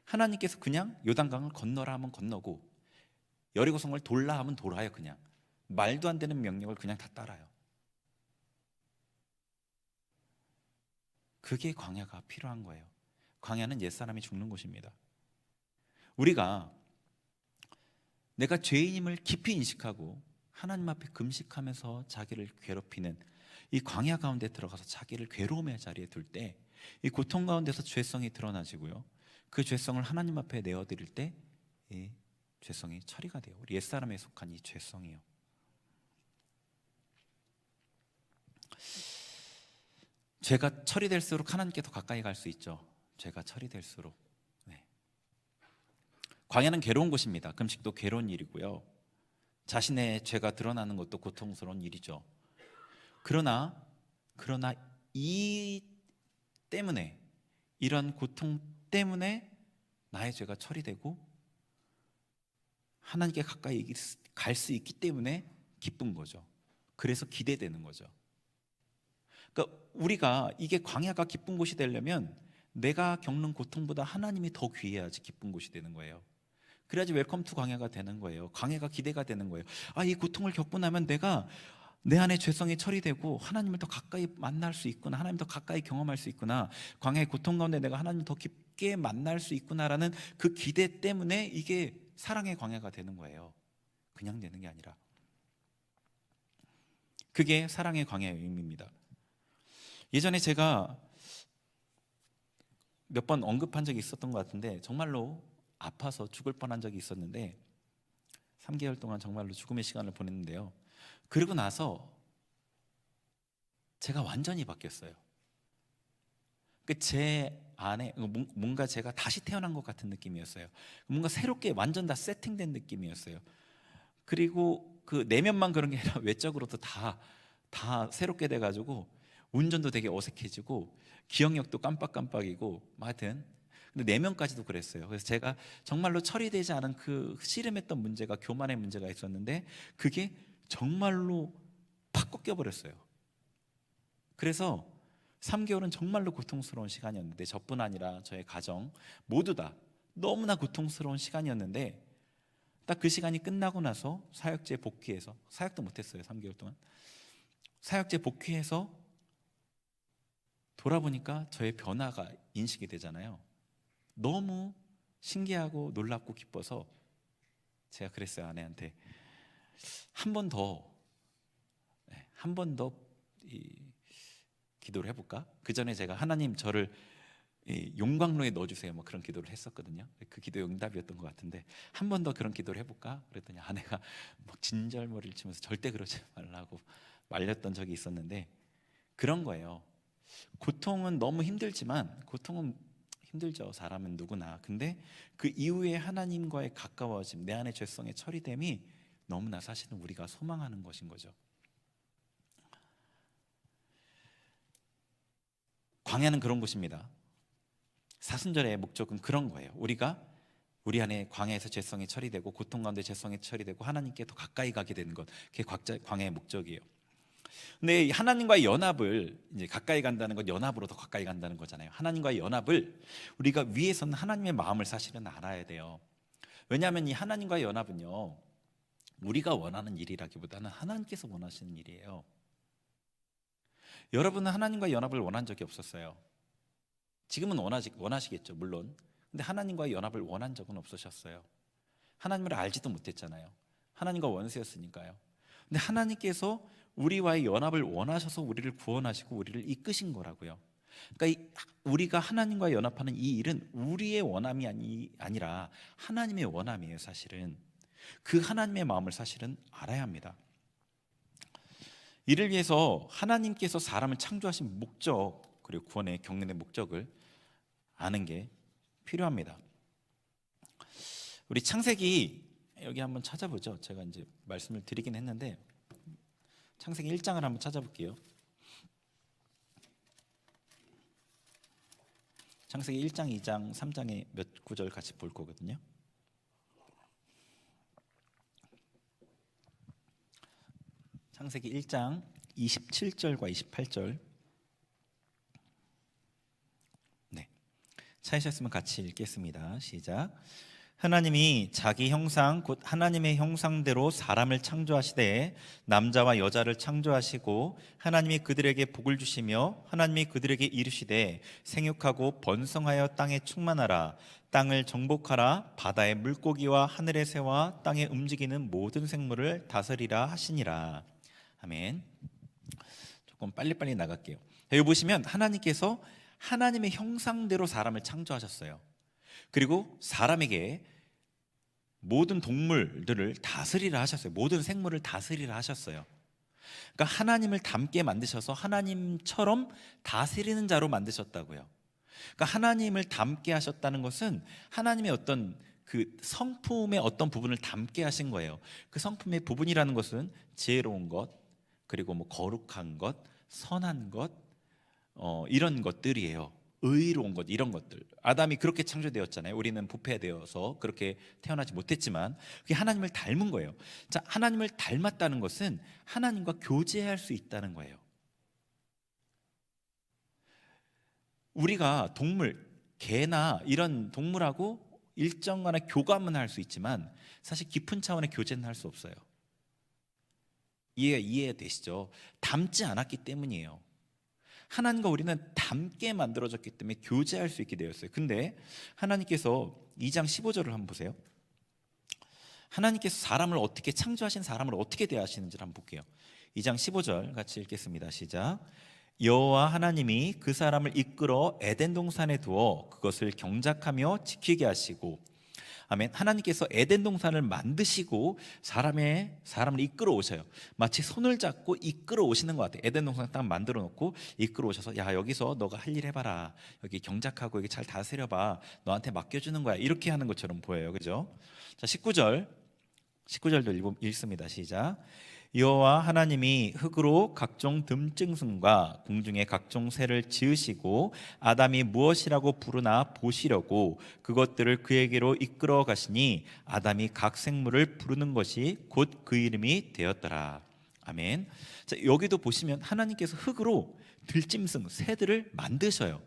[SPEAKER 1] 하나님께서 그냥 요단강을 건너라 하면 건너고 여리고성을 돌라 하면 돌아요. 그냥 말도 안 되는 명령을 그냥 다 따라요. 그게 광야가 필요한 거예요. 광야는 옛사람이 죽는 곳입니다. 우리가 내가 죄인임을 깊이 인식하고 하나님 앞에 금식하면서 자기를 괴롭히는 이 광야 가운데 들어가서 자기를 괴로움의 자리에 둘 때 이 고통 가운데서 죄성이 드러나지고요, 그 죄성을 하나님 앞에 내어드릴 때 이 죄성이 처리가 돼요. 우리 옛사람에 속한 이 죄성이요. 죄가 처리될수록 하나님께 더 가까이 갈 수 있죠. 죄가 처리될수록. 광야는 괴로운 곳입니다. 금식도 괴로운 일이고요, 자신의 죄가 드러나는 것도 고통스러운 일이죠. 그러나 이 때문에, 이런 고통 때문에 나의 죄가 처리되고 하나님께 가까이 갈 수 있기 때문에 기쁜 거죠. 그래서 기대되는 거죠. 그러니까 우리가 이게 광야가 기쁜 곳이 되려면 내가 겪는 고통보다 하나님이 더 귀해야지 기쁜 곳이 되는 거예요. 그래야지 웰컴 투 광야가 되는 거예요. 광야가 기대가 되는 거예요. 이 고통을 겪고 나면 내가 내 안에 죄성이 처리되고 하나님을 더 가까이 만날 수 있구나, 하나님 더 가까이 경험할 수 있구나, 광야의 고통 가운데 내가 하나님을 더 깊게 만날 수 있구나라는 그 기대 때문에 이게 사랑의 광야가 되는 거예요. 그냥 되는 게 아니라. 그게 사랑의 광야의 의미입니다. 예전에 제가 몇 번 언급한 적이 있었던 것 같은데, 정말로 아파서 죽을 뻔한 적이 있었는데 3개월 동안 정말로 죽음의 시간을 보냈는데요, 그러고 나서 제가 완전히 바뀌었어요. 제 안에 뭔가 제가 다시 태어난 것 같은 느낌이었어요. 뭔가 새롭게 완전 다 세팅된 느낌이었어요. 그리고 그 내면만 그런 게 아니라 외적으로도 다 새롭게 돼가지고 운전도 되게 어색해지고 기억력도 깜빡깜빡이고, 하여튼
[SPEAKER 2] 근데 4명까지도 그랬어요. 그래서 제가 정말로 처리되지 않은 그 씨름했던 문제가, 교만의 문제가 있었는데 그게 정말로 팍 꺾여버렸어요. 그래서 3개월은 정말로 고통스러운 시간이었는데, 저뿐 아니라 저의 가정 모두 다 너무나 고통스러운 시간이었는데, 딱 그 시간이 끝나고 나서 사역지에 복귀해서, 사역도 못했어요 3개월 동안. 사역지에 복귀해서 돌아보니까 저의 변화가 인식이 되잖아요. 너무 신기하고 놀랍고 기뻐서 제가 그랬어요, 아내한테. 한 번 더 기도를 해볼까? 그 전에 제가 하나님 저를 용광로에 넣어주세요, 뭐 그런 기도를 했었거든요. 그 기도의 응답이었던 것 같은데, 한 번 더 그런 기도를 해볼까? 그랬더니 아내가 막 진절머리를 치면서 절대 그러지 말라고 말렸던 적이 있었는데, 그런 거예요. 고통은 너무 힘들지만, 고통은 힘들죠, 사람은 누구나. 근데 그 이후에 하나님과의 가까워짐, 내 안의 죄성의 처리됨이 너무나 사실은 우리가 소망하는 것인 거죠. 광야는 그런 곳입니다. 사순절의 목적은 그런 거예요. 우리가 우리 안에 광야에서 죄성이 처리되고, 고통 가운데 죄성이 처리되고, 하나님께 더 가까이 가게 되는 것, 그게 광야의 목적이에요. 근데 하나님과의 연합을, 이제 가까이 간다는 건 연합으로 더 가까이 간다는 거잖아요. 하나님과의 연합을 우리가 위에서는 하나님의 마음을 사실은 알아야 돼요. 왜냐하면 이 하나님과의 연합은요, 우리가 원하는 일이라기보다는 하나님께서 원하시는 일이에요. 여러분은 하나님과의 연합을 원한 적이 없었어요. 지금은 원하시겠죠, 물론. 근데 하나님과의 연합을 원한 적은 없으셨어요. 하나님을 알지도 못했잖아요. 하나님과 원수였으니까요. 근데 하나님께서 우리와의 연합을 원하셔서 우리를 구원하시고 우리를 이끄신 거라고요. 그러니까 우리가 하나님과 연합하는 이 일은 우리의 원함이 아니라 하나님의 원함이에요. 사실은 그 하나님의 마음을 사실은 알아야 합니다. 이를 위해서 하나님께서 사람을 창조하신 목적, 그리고 구원의 경륜의 목적을 아는 게 필요합니다. 우리 창세기 여기 한번 찾아보죠. 제가 이제 말씀을 드리긴 했는데 창세기 1장을 한번 찾아볼게요. 창세기 1장, 2장, 3장의 몇 구절 같이 볼 거거든요. 창세기 1장 27절과 28절. 네, 찾으셨으면 같이 읽겠습니다. 시작. 하나님이 자기 형상 곧 하나님의 형상대로 사람을 창조하시되 남자와 여자를 창조하시고 하나님이 그들에게 복을 주시며 하나님이 그들에게 이르시되 생육하고 번성하여 땅에 충만하라 땅을 정복하라 바다의 물고기와 하늘의 새와 땅에 움직이는 모든 생물을 다스리라 하시니라. 아멘. 조금 빨리빨리 나갈게요. 여기 보시면 하나님께서 하나님의 형상대로 사람을 창조하셨어요. 그리고 사람에게 모든 동물들을 다스리라 하셨어요. 모든 생물을 다스리라 하셨어요. 그러니까 하나님을 닮게 만드셔서 하나님처럼 다스리는 자로 만드셨다고요. 그러니까 하나님을 닮게 하셨다는 것은 하나님의 어떤 그 성품의 어떤 부분을 닮게 하신 거예요. 그 성품의 부분이라는 것은 지혜로운 것, 그리고 뭐 거룩한 것, 선한 것, 이런 것들이에요. 의로운 것, 이런 것들. 아담이 그렇게 창조되었잖아요. 우리는 부패되어서 그렇게 태어나지 못했지만 그게 하나님을 닮은 거예요. 자, 하나님을 닮았다는 것은 하나님과 교제할 수 있다는 거예요. 우리가 동물, 개나 이런 동물하고 일정간의 교감은 할 수 있지만 사실 깊은 차원의 교제는 할 수 없어요. 이해되시죠? 닮지 않았기 때문이에요. 하나님과 우리는 닮게 만들어졌기 때문에 교제할 수 있게 되었어요. 근데 하나님께서 2장 15절을 한번 보세요. 하나님께서 사람을 어떻게 창조하신 사람을 어떻게 대하시는지를 한번 볼게요. 2장 15절 같이 읽겠습니다. 시작. 여호와 하나님이 그 사람을 이끌어 에덴 동산에 두어 그것을 경작하며 지키게 하시고, 아멘. 하나님께서 에덴 동산을 만드시고 사람을 이끌어 오셔요. 마치 손을 잡고 이끌어 오시는 것 같아요. 에덴 동산 딱 만들어 놓고 이끌어 오셔서 야, 여기서 너가 할 일 해봐라. 여기 경작하고 여기 잘 다스려봐. 너한테 맡겨주는 거야. 이렇게 하는 것처럼 보여요. 그죠? 자, 19절도 읽습니다. 시작. 여호와 하나님이 흙으로 각종 듬증승과 공중의 각종 새를 지으시고 아담이 무엇이라고 부르나 보시려고 그것들을 그에게로 이끌어 가시니 아담이 각 생물을 부르는 것이 곧 그 이름이 되었더라. 아멘. 자, 여기도 보시면 하나님께서 흙으로 들짐승 새들을 만드셔요.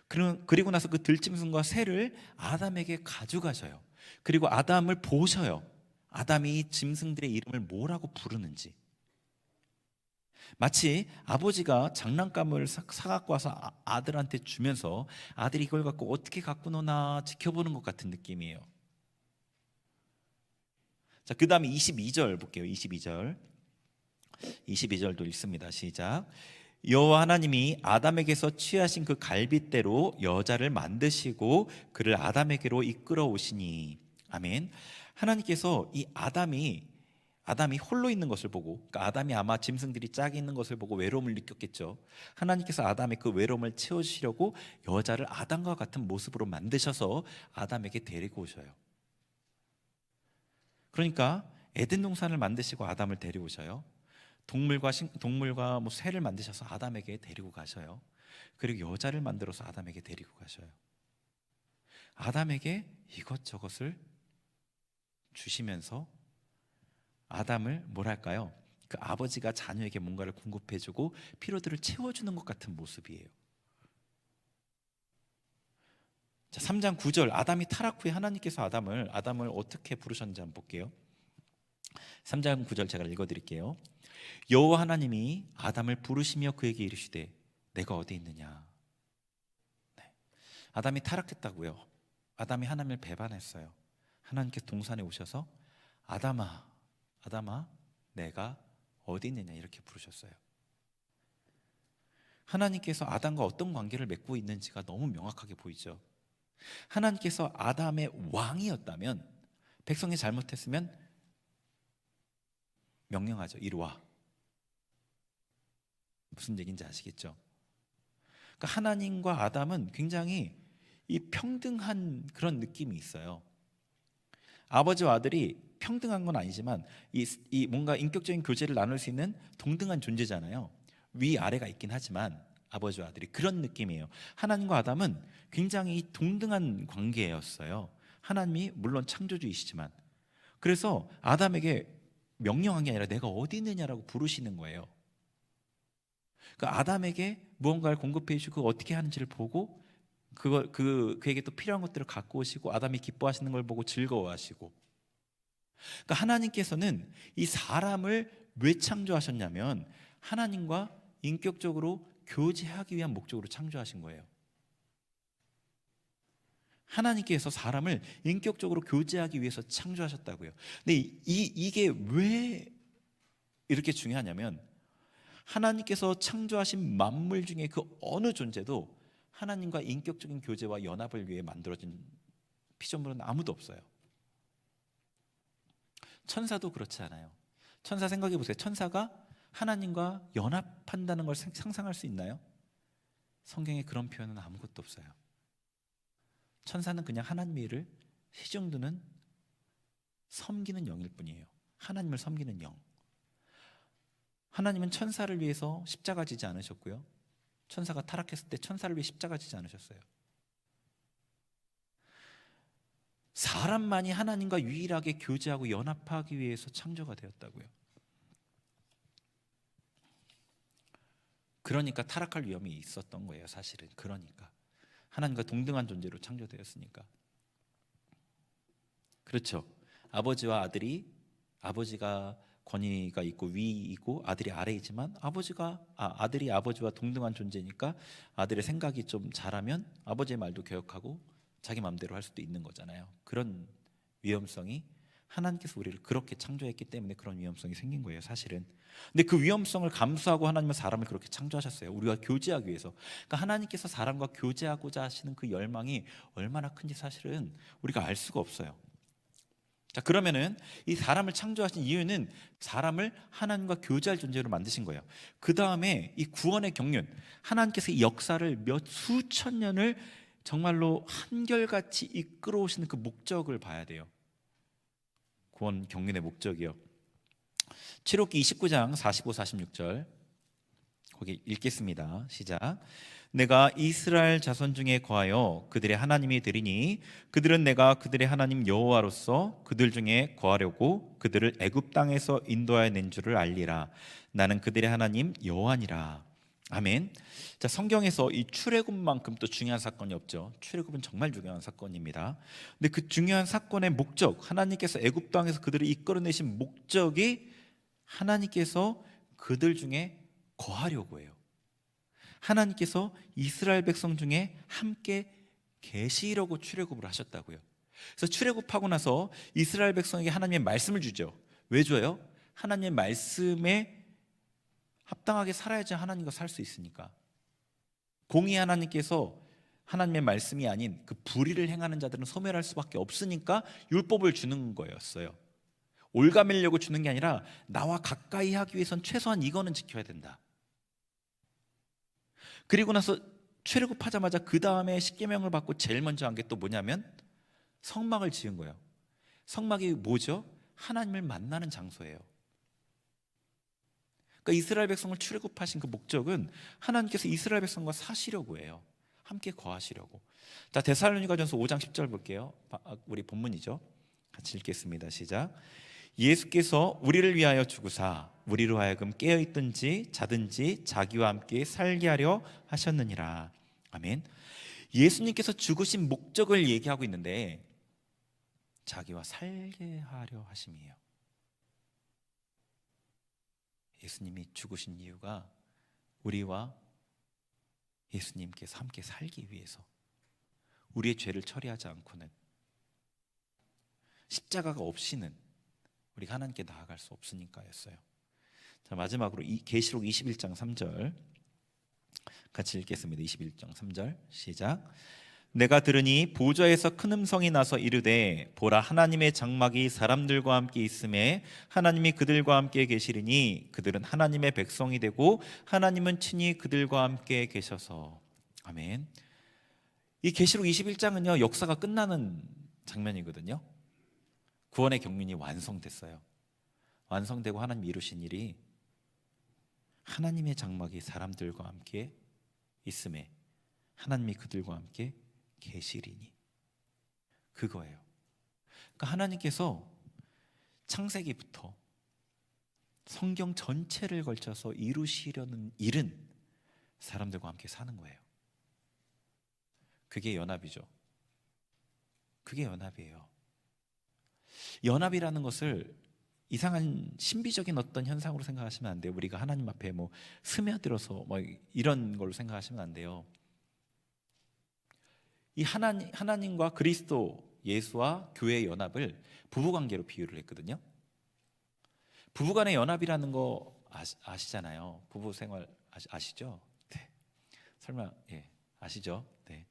[SPEAKER 2] 그리고 나서 그 들짐승과 새를 아담에게 가져가셔요. 그리고 아담을 보셔요. 아담이 이 짐승들의 이름을 뭐라고 부르는지. 마치 아버지가 장난감을 사갖고 와서 아들한테 주면서 아들이 이걸 갖고 어떻게 갖고 노나 지켜보는 것 같은 느낌이에요. 자, 그 다음에 22절 볼게요. 22절도 읽습니다. 시작. 여호와 하나님이 아담에게서 취하신 그 갈빗대로 여자를 만드시고 그를 아담에게로 이끌어 오시니. 아멘. 하나님께서 이 아담이 홀로 있는 것을 보고, 그러니까 아담이 아마 짐승들이 짝이 있는 것을 보고 외로움을 느꼈겠죠. 하나님께서 아담의 그 외로움을 채워주시려고 여자를 아담과 같은 모습으로 만드셔서 아담에게 데리고 오셔요. 그러니까 에덴 동산을 만드시고 아담을 데리고오셔요. 동물과 뭐 새를 만드셔서 아담에게 데리고 가셔요. 그리고 여자를 만들어서 아담에게 데리고 가셔요. 아담에게 이것저것을 주시면서 아담을 뭐랄까요? 그 아버지가 자녀에게 뭔가를 공급해주고 피로들을 채워주는 것 같은 모습이에요. 자, 3장 9절 아담이 타락 후에 하나님께서 아담을 어떻게 부르셨는지 한번 볼게요. 3장 9절 제가 읽어드릴게요. 여호와 하나님이 아담을 부르시며 그에게 이르시되 내가 어디 있느냐. 네. 아담이 타락했다고요. 아담이 하나님을 배반했어요. 하나님께서 동산에 오셔서 아담아 내가 어디 있느냐 이렇게 부르셨어요. 하나님께서 아담과 어떤 관계를 맺고 있는지가 너무 명확하게 보이죠. 하나님께서 아담의 왕이었다면, 백성이 잘못했으면 명령하죠. 이리 와. 무슨 얘기인지 아시겠죠? 그러니까 하나님과 아담은 굉장히 이 평등한 그런 느낌이 있어요. 아버지와 아들이 평등한 건 아니지만 이 뭔가 인격적인 교제를 나눌 수 있는 동등한 존재잖아요. 위아래가 있긴 하지만 아버지와 아들이 그런 느낌이에요. 하나님과 아담은 굉장히 동등한 관계였어요. 하나님이 물론 창조주이시지만, 그래서 아담에게 명령한 게 아니라 내가 어디 있느냐라고 부르시는 거예요. 그러니까 아담에게 무언가를 공급해 주시고 어떻게 하는지를 보고 그에게 또 필요한 것들을 갖고 오시고 아담이 기뻐하시는 걸 보고 즐거워하시고. 그러니까 하나님께서는 이 사람을 왜 창조하셨냐면 하나님과 인격적으로 교제하기 위한 목적으로 창조하신 거예요. 하나님께서 사람을 인격적으로 교제하기 위해서 창조하셨다고요. 근데 이게 왜 이렇게 중요하냐면 하나님께서 창조하신 만물 중에 그 어느 존재도 하나님과 인격적인 교제와 연합을 위해 만들어진 피조물은 아무도 없어요. 천사도 그렇지 않아요. 천사 생각해 보세요. 천사가 하나님과 연합한다는 걸 상상할 수 있나요? 성경에 그런 표현은 아무것도 없어요. 천사는 그냥 하나님의 일을 시중드는 섬기는 영일 뿐이에요. 하나님을 섬기는 영. 하나님은 천사를 위해서 십자가 지지 않으셨고요. 천사가 타락했을 때 천사를 위해 십자가 지지 않으셨어요. 사람만이 하나님과 유일하게 교제하고 연합하기 위해서 창조가 되었다고요. 그러니까 타락할 위험이 있었던 거예요. 사실은 그러니까 하나님과 동등한 존재로 창조되었으니까. 그렇죠. 아버지와 아들이, 아버지가 권위가 있고 위이고 아들이 아래이지만 아들이 아버지와 동등한 존재니까 아들의 생각이 좀 잘하면 아버지의 말도 개혁하고 자기 마음대로 할 수도 있는 거잖아요. 그런 위험성이 하나님께서 우리를 그렇게 창조했기 때문에 그런 위험성이 생긴 거예요, 사실은. 근데 그 위험성을 감수하고 하나님은 사람을 그렇게 창조하셨어요. 우리와 교제하기 위해서. 그러니까 하나님께서 사람과 교제하고자 하시는 그 열망이 얼마나 큰지 사실은 우리가 알 수가 없어요. 자, 그러면은 이 사람을 창조하신 이유는 사람을 하나님과 교제할 존재로 만드신 거예요. 그 다음에 이 구원의 경륜, 하나님께서 이 역사를 몇 수천 년을 정말로 한결같이 이끌어 오시는 그 목적을 봐야 돼요. 구원 경륜의 목적이요. 출애굽기 29장 45, 46절 거기 읽겠습니다. 시작. 내가 이스라엘 자손 중에 거하여 그들의 하나님이 되리니 그들은 내가 그들의 하나님 여호와로서 그들 중에 거하려고 그들을 애굽 땅에서 인도하여 낸 줄을 알리라. 나는 그들의 하나님 여호와니라. 아멘. 자, 성경에서 이 출애굽만큼 또 중요한 사건이 없죠. 출애굽은 정말 중요한 사건입니다. 근데 그 중요한 사건의 목적, 하나님께서 애굽 땅에서 그들을 이끌어내신 목적이 하나님께서 그들 중에 거하려고 해요. 하나님께서 이스라엘 백성 중에 함께 계시려고 출애굽을 하셨다고요. 그래서 출애굽하고 나서 이스라엘 백성에게 하나님의 말씀을 주죠. 왜 줘요? 하나님의 말씀에 합당하게 살아야지 하나님과 살 수 있으니까. 공의 하나님께서 하나님의 말씀이 아닌 그 불의를 행하는 자들은 소멸할 수밖에 없으니까 율법을 주는 거였어요. 올가매려고 주는 게 아니라 나와 가까이 하기 위해선 최소한 이거는 지켜야 된다. 그리고 나서 출애굽하자마자 그 다음에 십계명을 받고 제일 먼저 한 게 또 뭐냐면 성막을 지은 거예요. 성막이 뭐죠? 하나님을 만나는 장소예요. 그러니까 이스라엘 백성을 출애굽하신 그 목적은 하나님께서 이스라엘 백성과 사시려고 해요. 함께 거하시려고. 자, 데살로니가전서 5장 10절 볼게요. 우리 본문이죠. 같이 읽겠습니다. 시작. 예수께서 우리를 위하여 죽으사 우리로 하여금 깨어있든지 자든지 자기와 함께 살게 하려 하셨느니라. 아멘. 예수님께서 죽으신 목적을 얘기하고 있는데 자기와 살게 하려 하심이에요. 예수님이 죽으신 이유가 우리와 예수님께서 함께 살기 위해서, 우리의 죄를 처리하지 않고는, 십자가가 없이는 우리가 하나님께 나아갈 수 없으니까였어요. 자, 마지막으로 계시록 21장 3절 같이 읽겠습니다. 21장 3절 시작. 내가 들으니 보좌에서 큰 음성이 나서 이르되 보라, 하나님의 장막이 사람들과 함께 있음에 하나님이 그들과 함께 계시리니 그들은 하나님의 백성이 되고 하나님은 친히 그들과 함께 계셔서. 아멘. 이 계시록 21장은요 역사가 끝나는 장면이거든요. 구원의 경륜이 완성됐어요. 완성되고 하나님이 이루신 일이 하나님의 장막이 사람들과 함께 있음에 하나님이 그들과 함께 계시리니, 그거예요. 그러니까 하나님께서 창세기부터 성경 전체를 걸쳐서 이루시려는 일은 사람들과 함께 사는 거예요. 그게 연합이죠. 그게 연합이에요. 연합이라는 것을 이상한 신비적인 어떤 현상으로 생각하시면 안 돼요. 우리가 하나님 앞에 뭐 스며들어서 뭐 이런 걸로 생각하시면 안 돼요. 이 하나님과 그리스도 예수와 교회의 연합을 부부관계로 비유를 했거든요. 부부간의 연합이라는 거 아시잖아요. 부부 생활 아시죠? 네. 설마 아시죠? 네.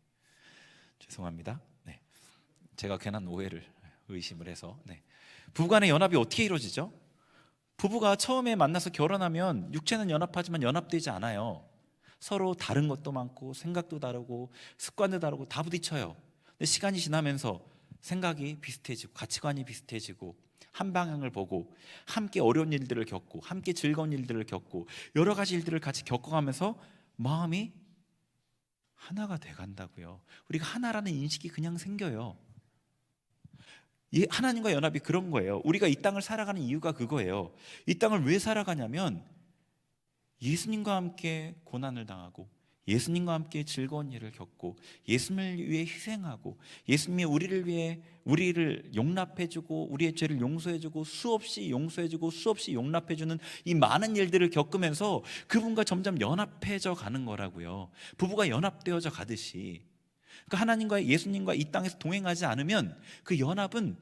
[SPEAKER 2] 죄송합니다. 네. 제가 괜한 오해를 의심을 해서. 네. 부부간의 연합이 어떻게 이루어지죠? 부부가 처음에 만나서 결혼하면 육체는 연합하지만 연합되지 않아요. 서로 다른 것도 많고 생각도 다르고 습관도 다르고 다 부딪혀요. 근데 시간이 지나면서 생각이 비슷해지고 가치관이 비슷해지고 한 방향을 보고 함께 어려운 일들을 겪고 함께 즐거운 일들을 겪고 여러 가지 일들을 같이 겪어가면서 마음이 하나가 돼간다고요. 우리가 하나라는 인식이 그냥 생겨요. 이 하나님과 연합이 그런 거예요. 우리가 이 땅을 살아가는 이유가 그거예요. 이 땅을 왜 살아가냐면 예수님과 함께 고난을 당하고 예수님과 함께 즐거운 일을 겪고 예수님을 위해 희생하고 예수님이 우리를 용납해주고 우리의 죄를 용서해주고 수없이 용서해주고 수없이 용납해주는 이 많은 일들을 겪으면서 그분과 점점 연합해져 가는 거라고요. 부부가 연합되어져 가듯이. 그러니까 하나님과 예수님과 이 땅에서 동행하지 않으면 그 연합은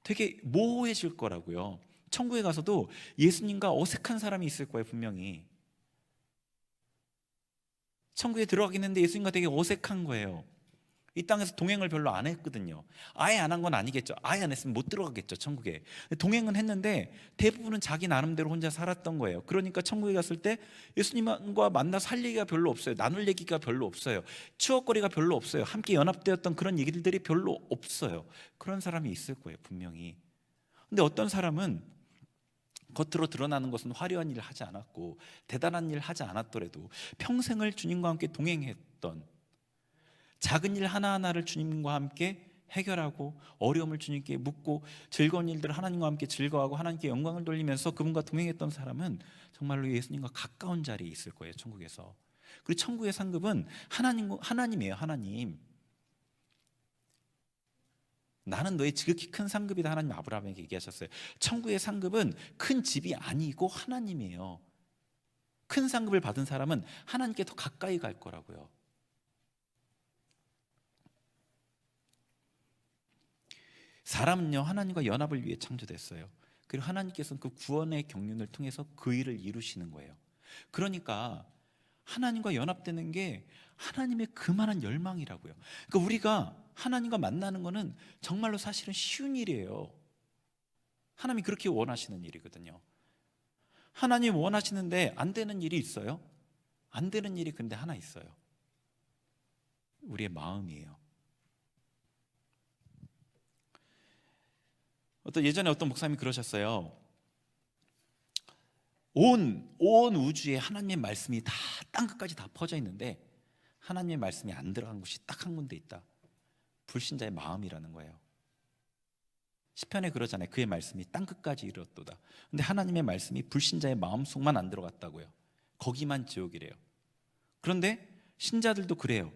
[SPEAKER 2] 되게 모호해질 거라고요. 천국에 가서도 예수님과 어색한 사람이 있을 거예요. 분명히 천국에 들어가긴 했는데 예수님과 되게 어색한 거예요. 이 땅에서 동행을 별로 안 했거든요. 아예 안 한 건 아니겠죠. 아예 안 했으면 못 들어가겠죠, 천국에. 동행은 했는데 대부분은 자기 나름대로 혼자 살았던 거예요. 그러니까 천국에 갔을 때 예수님과 만나서 할 얘기가 별로 없어요. 나눌 얘기가 별로 없어요. 추억거리가 별로 없어요. 함께 연합되었던 그런 얘기들이 별로 없어요. 그런 사람이 있을 거예요, 분명히. 근데 어떤 사람은 겉으로 드러나는 것은 화려한 일을 하지 않았고 대단한 일을 하지 않았더라도 평생을 주님과 함께 동행했던, 작은 일 하나하나를 주님과 함께 해결하고 어려움을 주님께 묻고 즐거운 일들을 하나님과 함께 즐거워하고 하나님께 영광을 돌리면서 그분과 동행했던 사람은 정말로 예수님과 가까운 자리에 있을 거예요, 천국에서. 그리고 천국의 상급은 하나님이에요. 하나님, 나는 너의 지극히 큰 상급이다. 하나님 아브라함에게 얘기하셨어요. 천국의 상급은 큰 집이 아니고 하나님이에요. 큰 상급을 받은 사람은 하나님께 더 가까이 갈 거라고요. 사람은요, 하나님과 연합을 위해 창조됐어요. 그리고 하나님께서는 그 구원의 경륜을 통해서 그 일을 이루시는 거예요. 그러니까 하나님과 연합되는 게 하나님의 그만한 열망이라고요. 그러니까 우리가 하나님과 만나는 거는 정말로 사실은 쉬운 일이에요. 하나님이 그렇게 원하시는 일이거든요. 하나님 원하시는데 안 되는 일이 있어요? 안 되는 일이 근데 하나 있어요. 우리의 마음이에요. 예전에 어떤 목사님이 그러셨어요. 온 우주에 하나님의 말씀이 다 땅끝까지 다 퍼져 있는데 하나님의 말씀이 안 들어간 곳이 딱 한 군데 있다. 불신자의 마음이라는 거예요. 시편에 그러잖아요. 그의 말씀이 땅끝까지 이르렀도다. 근데 하나님의 말씀이 불신자의 마음속만 안 들어갔다고요. 거기만 지옥이래요. 그런데 신자들도 그래요.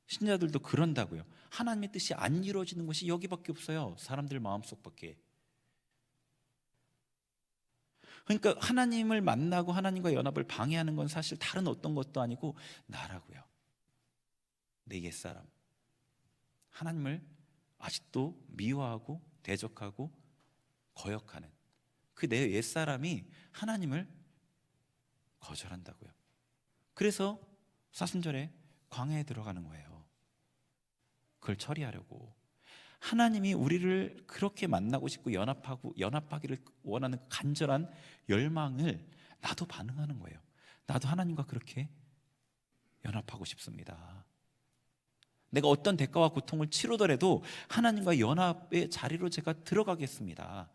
[SPEAKER 2] 신자들도 그런다고요. 하나님의 뜻이 안 이루어지는 것이 여기밖에 없어요. 사람들 마음속밖에. 그러니까 하나님을 만나고 하나님과 연합을 방해하는 건 사실 다른 어떤 것도 아니고 나라고요. 내 옛사람. 하나님을 아직도 미워하고 대적하고 거역하는 그 내 옛사람이 하나님을 거절한다고요. 그래서 사순절에 광야에 들어가는 거예요. 그걸 처리하려고. 하나님이 우리를 그렇게 만나고 싶고 연합하기를 원하는 간절한 열망을 나도 반응하는 거예요. 나도 하나님과 그렇게 연합하고 싶습니다. 내가 어떤 대가와 고통을 치르더라도 하나님과 연합의 자리로 제가 들어가겠습니다.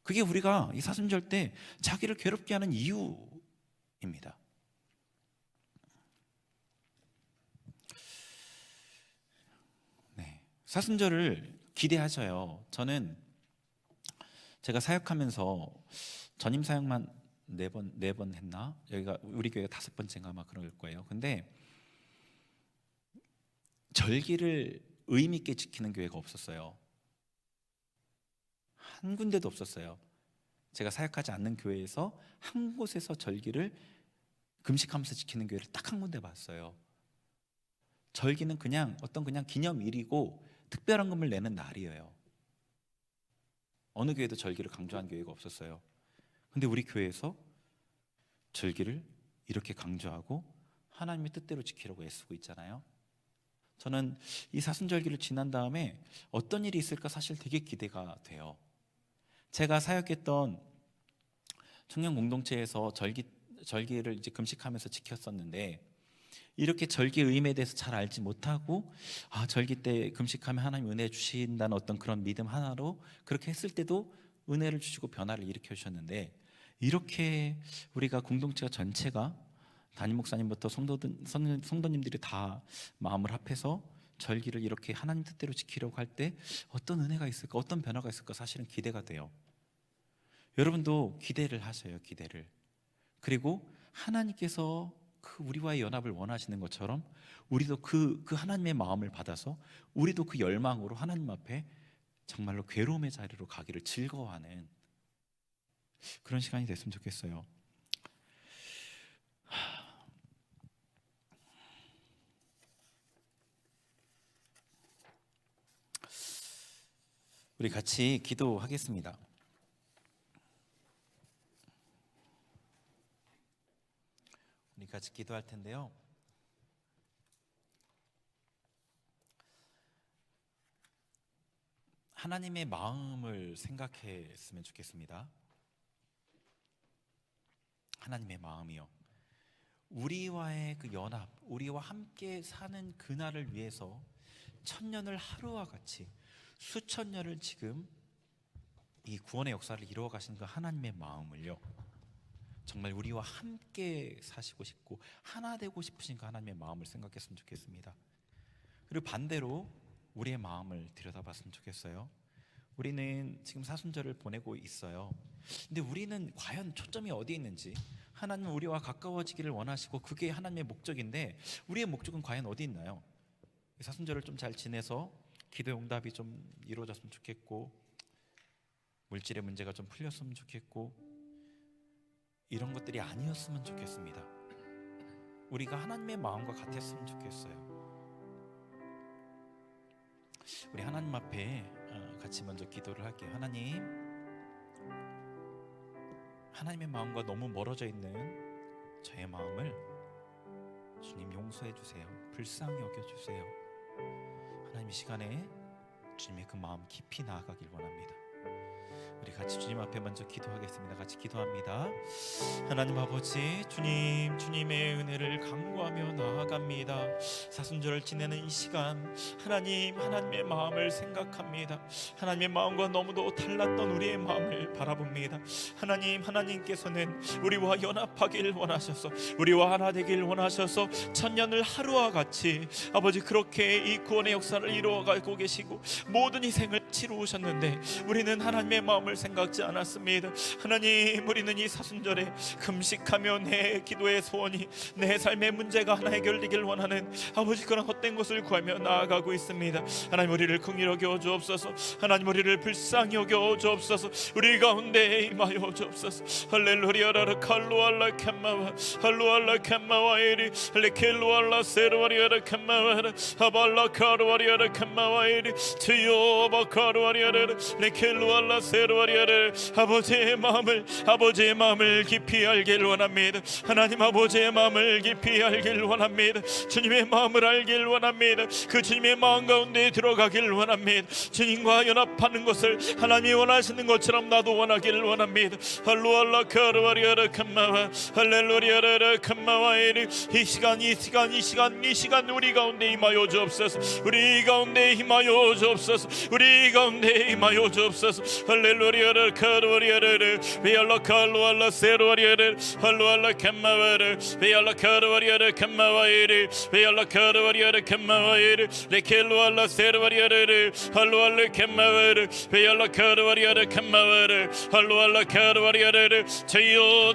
[SPEAKER 2] 그게 우리가 이 사순절 때 자기를 괴롭게 하는 이유입니다. 네, 사순절을 기대하셔요. 저는 제가 사역하면서 전임 사역만 네 번 했나? 여기가 우리 교회가 5번째인가 아마 그럴 거예요. 근데 절기를 의미 있게 지키는 교회가 없었어요. 한 군데도 없었어요. 제가 사역하지 않는 교회에서 한 곳에서 절기를 금식하면서 지키는 교회를 딱 한 군데 봤어요. 절기는 그냥 기념일이고 특별한 금을 내는 날이에요. 어느 교회도 절기를 강조한 교회가 없었어요. 근데 우리 교회에서 절기를 이렇게 강조하고 하나님의 뜻대로 지키려고 애쓰고 있잖아요. 저는 이 사순절기를 지난 다음에 어떤 일이 있을까 사실 되게 기대가 돼요. 제가 사역했던 청년 공동체에서 절기를 이제 금식하면서 지켰었는데 이렇게 절기의 의미에 대해서 잘 알지 못하고 절기 때 금식하면 하나님 은혜 주신다는 어떤 그런 믿음 하나로 그렇게 했을 때도 은혜를 주시고 변화를 일으켜 주셨는데, 이렇게 우리가 공동체가 전체가 담임 목사님부터 성도님들이 다 마음을 합해서 절기를 이렇게 하나님 뜻대로 지키려고 할 때 어떤 은혜가 있을까, 어떤 변화가 있을까 사실은 기대가 돼요. 여러분도 기대를 하세요. 기대를. 그리고 하나님께서 그 우리와의 연합을 원하시는 것처럼 우리도 그 하나님의 마음을 받아서 우리도 그 열망으로 하나님 앞에 정말로 괴로움의 자리로 가기를 즐거워하는 그런 시간이 됐으면 좋겠어요. 우리 같이 기도하겠습니다. 우리 같이 기도할 텐데요. 하나님의 마음을 생각했으면 좋겠습니다. 하나님의 마음이요. 우리와의 그 연합, 우리와 함께 사는 그날을 위해서 천년을 하루와 같이 수천 년을 지금 이 구원의 역사를 이루어 가시는 그 하나님의 마음을요, 정말 우리와 함께 사시고 싶고 하나 되고 싶으신 그 하나님의 마음을 생각했으면 좋겠습니다. 그리고 반대로 우리의 마음을 들여다봤으면 좋겠어요. 우리는 지금 사순절을 보내고 있어요. 근데 우리는 과연 초점이 어디에 있는지, 하나님은 우리와 가까워지기를 원하시고 그게 하나님의 목적인데 우리의 목적은 과연 어디 있나요? 사순절을 좀 잘 지내서 기도의 응답이 좀 이루어졌으면 좋겠고, 물질의 문제가 좀 풀렸으면 좋겠고, 이런 것들이 아니었으면 좋겠습니다. 우리가 하나님의 마음과 같았으면 좋겠어요. 우리 하나님 앞에 같이 먼저 기도를 할게요. 하나님의 마음과 너무 멀어져 있는 저의 마음을 주님 용서해 주세요. 불쌍히 여겨주세요. 하나님, 이 시간에 주님의 그 마음 깊이 나아가길 원합니다. 우리 같이 주님 앞에 먼저 기도하겠습니다. 같이 기도합니다. 하나님 아버지, 주님의 은혜를 간구하며 나아갑니다. 사순절을 지내는 이 시간, 하나님의 마음을 생각합니다. 하나님의 마음과 너무도 달랐던 우리의 마음을 바라봅니다. 하나님께서는 우리와 연합하길 원하셔서, 우리와 하나 되길 원하셔서 천년을 하루와 같이 아버지 그렇게 이 구원의 역사를 이루어가고 계시고 모든 희생을 치루셨는데 우리는 하나님의 마음을 생각지 않았습니다. 하나님, 우리는 이 사순절에 금식하며 내 기도의 소원이, 내 삶의 문제가 하나 해결되길 원하는 아버지 그런 헛된 것을 구하며 나아가고 있습니다. 하나님, 우리를 긍휼히 여겨 주옵소서. 하나님, 우리를 불쌍히 여겨 주옵소서. 우리 가운데 임하여 주옵소서. 할렐루야라 칼루알라 캄마와 할루알라 캄마와 이리 레켈루알라 세르와리아라 캄마와라 하발라 카루와리아라 캄마와 이리 주여 바카루와리아라 레켈루알라 세르와리아를 아버지의 마음을 깊이 알길 원합니다. 하나님, 아버지의 마음을 깊이 알길 원합니다. 주님의 마음을 알길 원합니다. 그 주님의 마음 가운데 들어가길 원합니다. 주님과 연합하는 것을 하나님이 원하시는 것처럼 나도 원하길 원합니다. 할루알라 카르와리아라 캄마와 할렐루리아라 캄마와 이리 이 시간 우리 가운데 임하여 주옵소서. 우리 가운데 임하여 주옵소서. 우리 가운데 임하여 주옵소서. 할렐루야를 카르와리아를 베알라 칼루알라 세르와리아를 할루알라 캄마와를 베알라 카르와리아를 캄마와이를 베알라 카르와리아를 캄마와이를 레켈루알라 세르와리아를 할루알라 캄마와를 베알라 카르와리아를 캄마와를 할루알라 카르와리아를 주여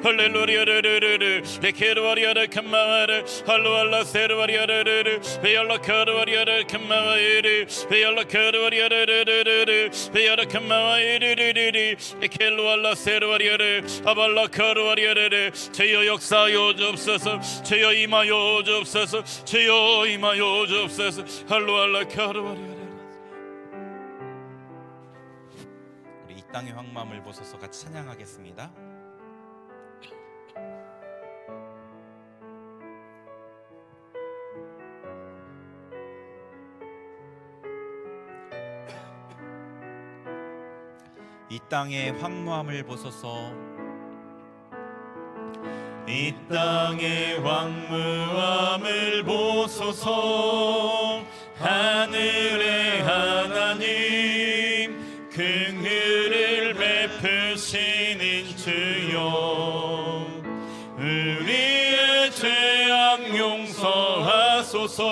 [SPEAKER 2] 할렐루야를 레켈루알라 캄마와를 할루알라 세르와리아를 베알라 카르와리아를 캄마와이를 베알라 카르와리아를 베야라 캄마와이리리리 에켈루알라 세르와리아를 아발라 카르와리아를 주여 역사하여 주옵소서. 주여 임하여 주옵소서. 주여 임하여 주옵소서. 할루알라 카르와리아를. 우리 이 땅의 황망을 보소서 같이 찬양하겠습니다. 이 땅의 황무함을 보소서. 이 땅의 황무함을 보소서. 하늘의 하나님, 긍휼을 베푸시는 주여, 우리의 죄악 용서하소서.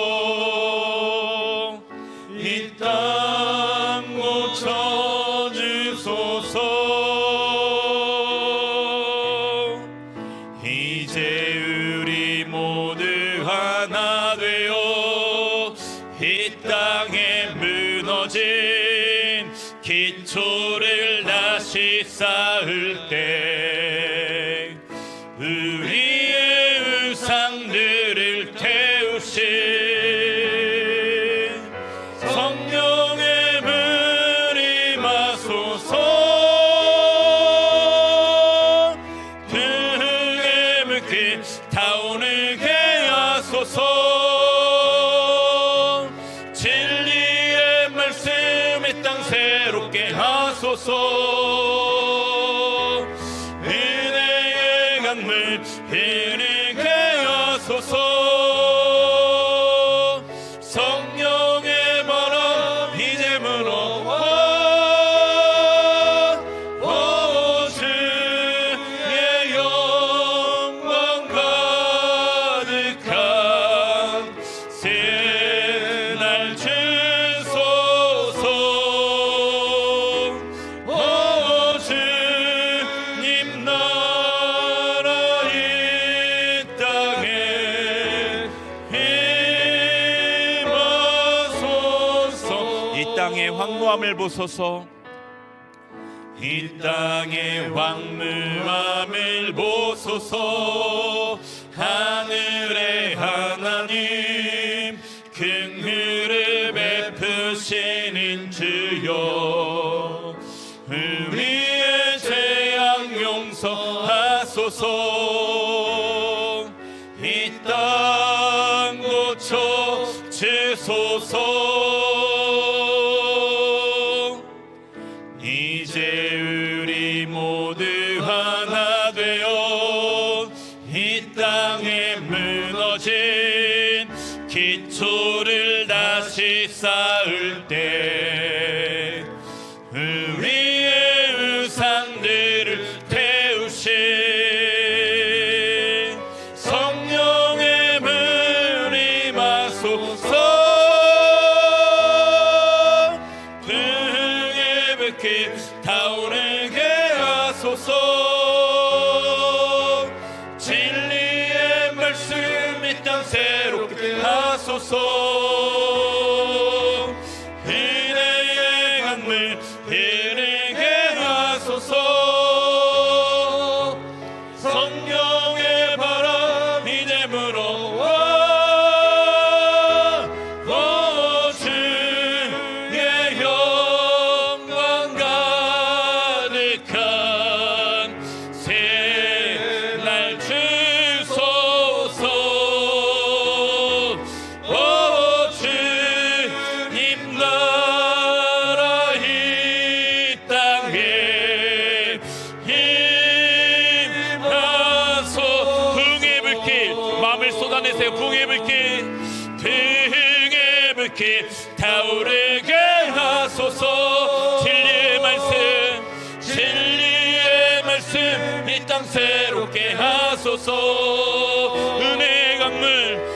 [SPEAKER 2] 이 땅 고쳐 이제 우리 모두 하나 되어 이 땅에 무너진 기초를 다시 쌓을 때 우리의 우상들을 태우신 성령의 물 임하소서. 타오르게 하소서. 진리의 말씀 이 땅 새롭게 하소서. 은혜의 강물 흐르게 하소서. 성령의 바람 이제 불어와
[SPEAKER 3] 땅의 황무함을 보소서. 이 땅의 황무함을 보소서. 하늘의 하나님 긍휼을 베푸시는 주여, 우리의 죄악 용서하소서. 이 땅 고쳐 주소서. 이제 우리 모두 하나 되어 이 땅에 무너진 기초를 다시 쌓을 때 우리의 우상들을 태우신 성령의 물이 마소서. 등에 불길 타오르게 하소서. 진리의 말씀 이 땅 새롭게 하소서. 은혜의 강물 흐르게 하소서. 성령의 바람 이제 불어와. 주의 영광 가득한 새날 주소서. 주님 나라 이 땅에 임하소. 붕의 불길 마음을 쏟아내세요. 붕의 불길, 등의 불길 타오르게 하소서. 진리의 말씀, 진리의 말씀 이 땅 새롭게 하소서. 은혜의 강물,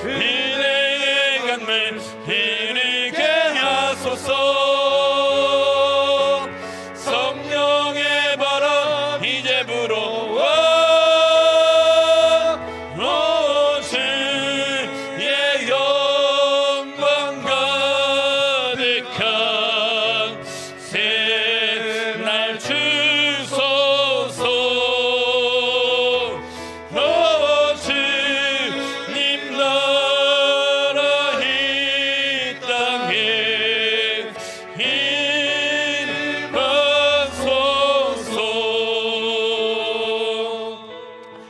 [SPEAKER 3] 은혜의 강물 흐르게 하소서. 성령의 바람 이제 불어와. 주의 영광 가득한 새날 주소서. 주님 나라 이 땅에 임하소서.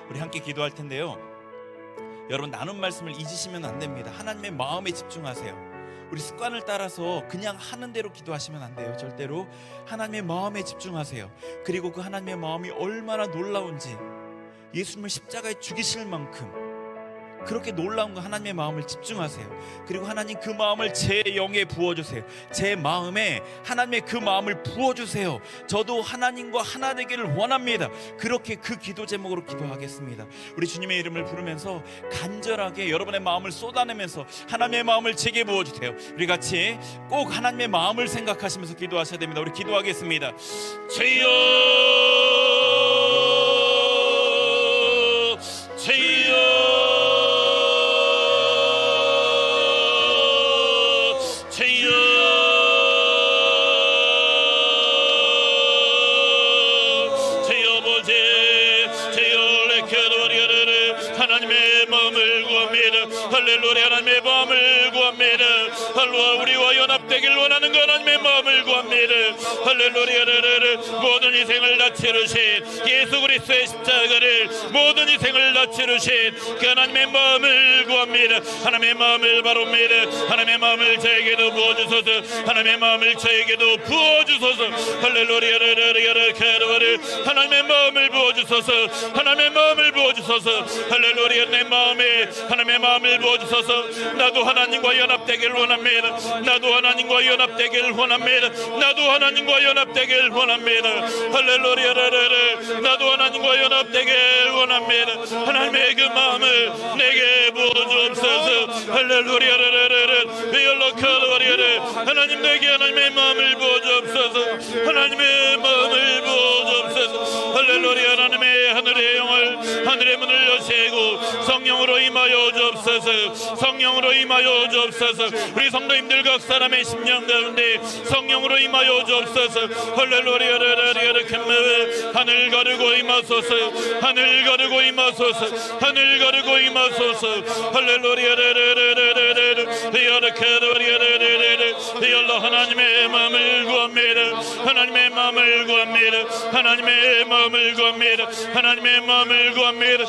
[SPEAKER 3] 우리 함께 기도할 텐데요, 여러분 나눈 말씀을 잊으시면 안 됩니다. 하나님의 마음에 집중하세요. 우리 습관을 따라서 그냥 하는 대로 기도하시면 안 돼요. 절대로 하나님의 마음에 집중하세요. 그리고 그 하나님의 마음이 얼마나 놀라운지, 예수님을 십자가에 죽이실 만큼 그렇게 놀라운 거 하나님의 마음을 집중하세요. 그리고 하나님 그 마음을 제 영에 부어주세요. 제 마음에 하나님의 그 마음을 부어주세요. 저도 하나님과 하나 되기를 원합니다. 그렇게 그 기도 제목으로 기도하겠습니다. 우리 주님의 이름을 부르면서 간절하게 여러분의 마음을 쏟아내면서 하나님의 마음을 제게 부어주세요. 우리 같이 꼭 하나님의 마음을 생각하시면서 기도하셔야 됩니다. 우리 기도하겠습니다. 주여, 주여, 하나님의 마음을 구합니다. 할렐루야. 하나님의 마음을 구합니다. 할렐루야. 우리와 연합되길 원하는 그 하나님의 마음을 구합니다. 할렐루야. 모든 희생을 다 치르신 예수 그리스도의 십자가를, 모든 희생을 다 치르신 그 하나님의 마음을 구합니다. 하나님의 마음을 바랍니다. 하나님의 마음을 저에게도 부어주소서. 하나님의 마음을 저에게도 부어주소서. 할렐루야. 하나님의 마음을 부어주소서. 하나님의 마음을 부어주소서. 할렐루야. 내 마음에 하나님의 마음을 부어주소서. 나도 하나님과 연합되길 원합니다. 나도 하나님과 연합되길 원합니다. 나도 하나님과 연합되길 원합니다. 할렐루야. 나도 하나님과 연합되길 원합니다. 하나님의 그 마음을 내게 부어주옵소서. 할렐루야. 하나님 내게 하나님의 마음을 부어주옵소서. 하나님의 마음을 부어주옵소서. 할렐루야. 하나님의 하늘의 영을, 하늘의 문을 여시고 성령으로 임하여 주옵소서. 성령으로 임하여 주옵소서. 우리 성도님들 각 사람의 심령 가운데 성령으로 임하여 주옵소서. 할렐루야. 하늘 가르고 임하소서. 하늘 가르고 임하소서. 하늘 가르고 임하소서. 할렐루야. 하나님의 마음을 구합니다. 하나님의 마음을 구합니다. 하나님의 마음을 구합니다. 하나님의 마음을 구합니다.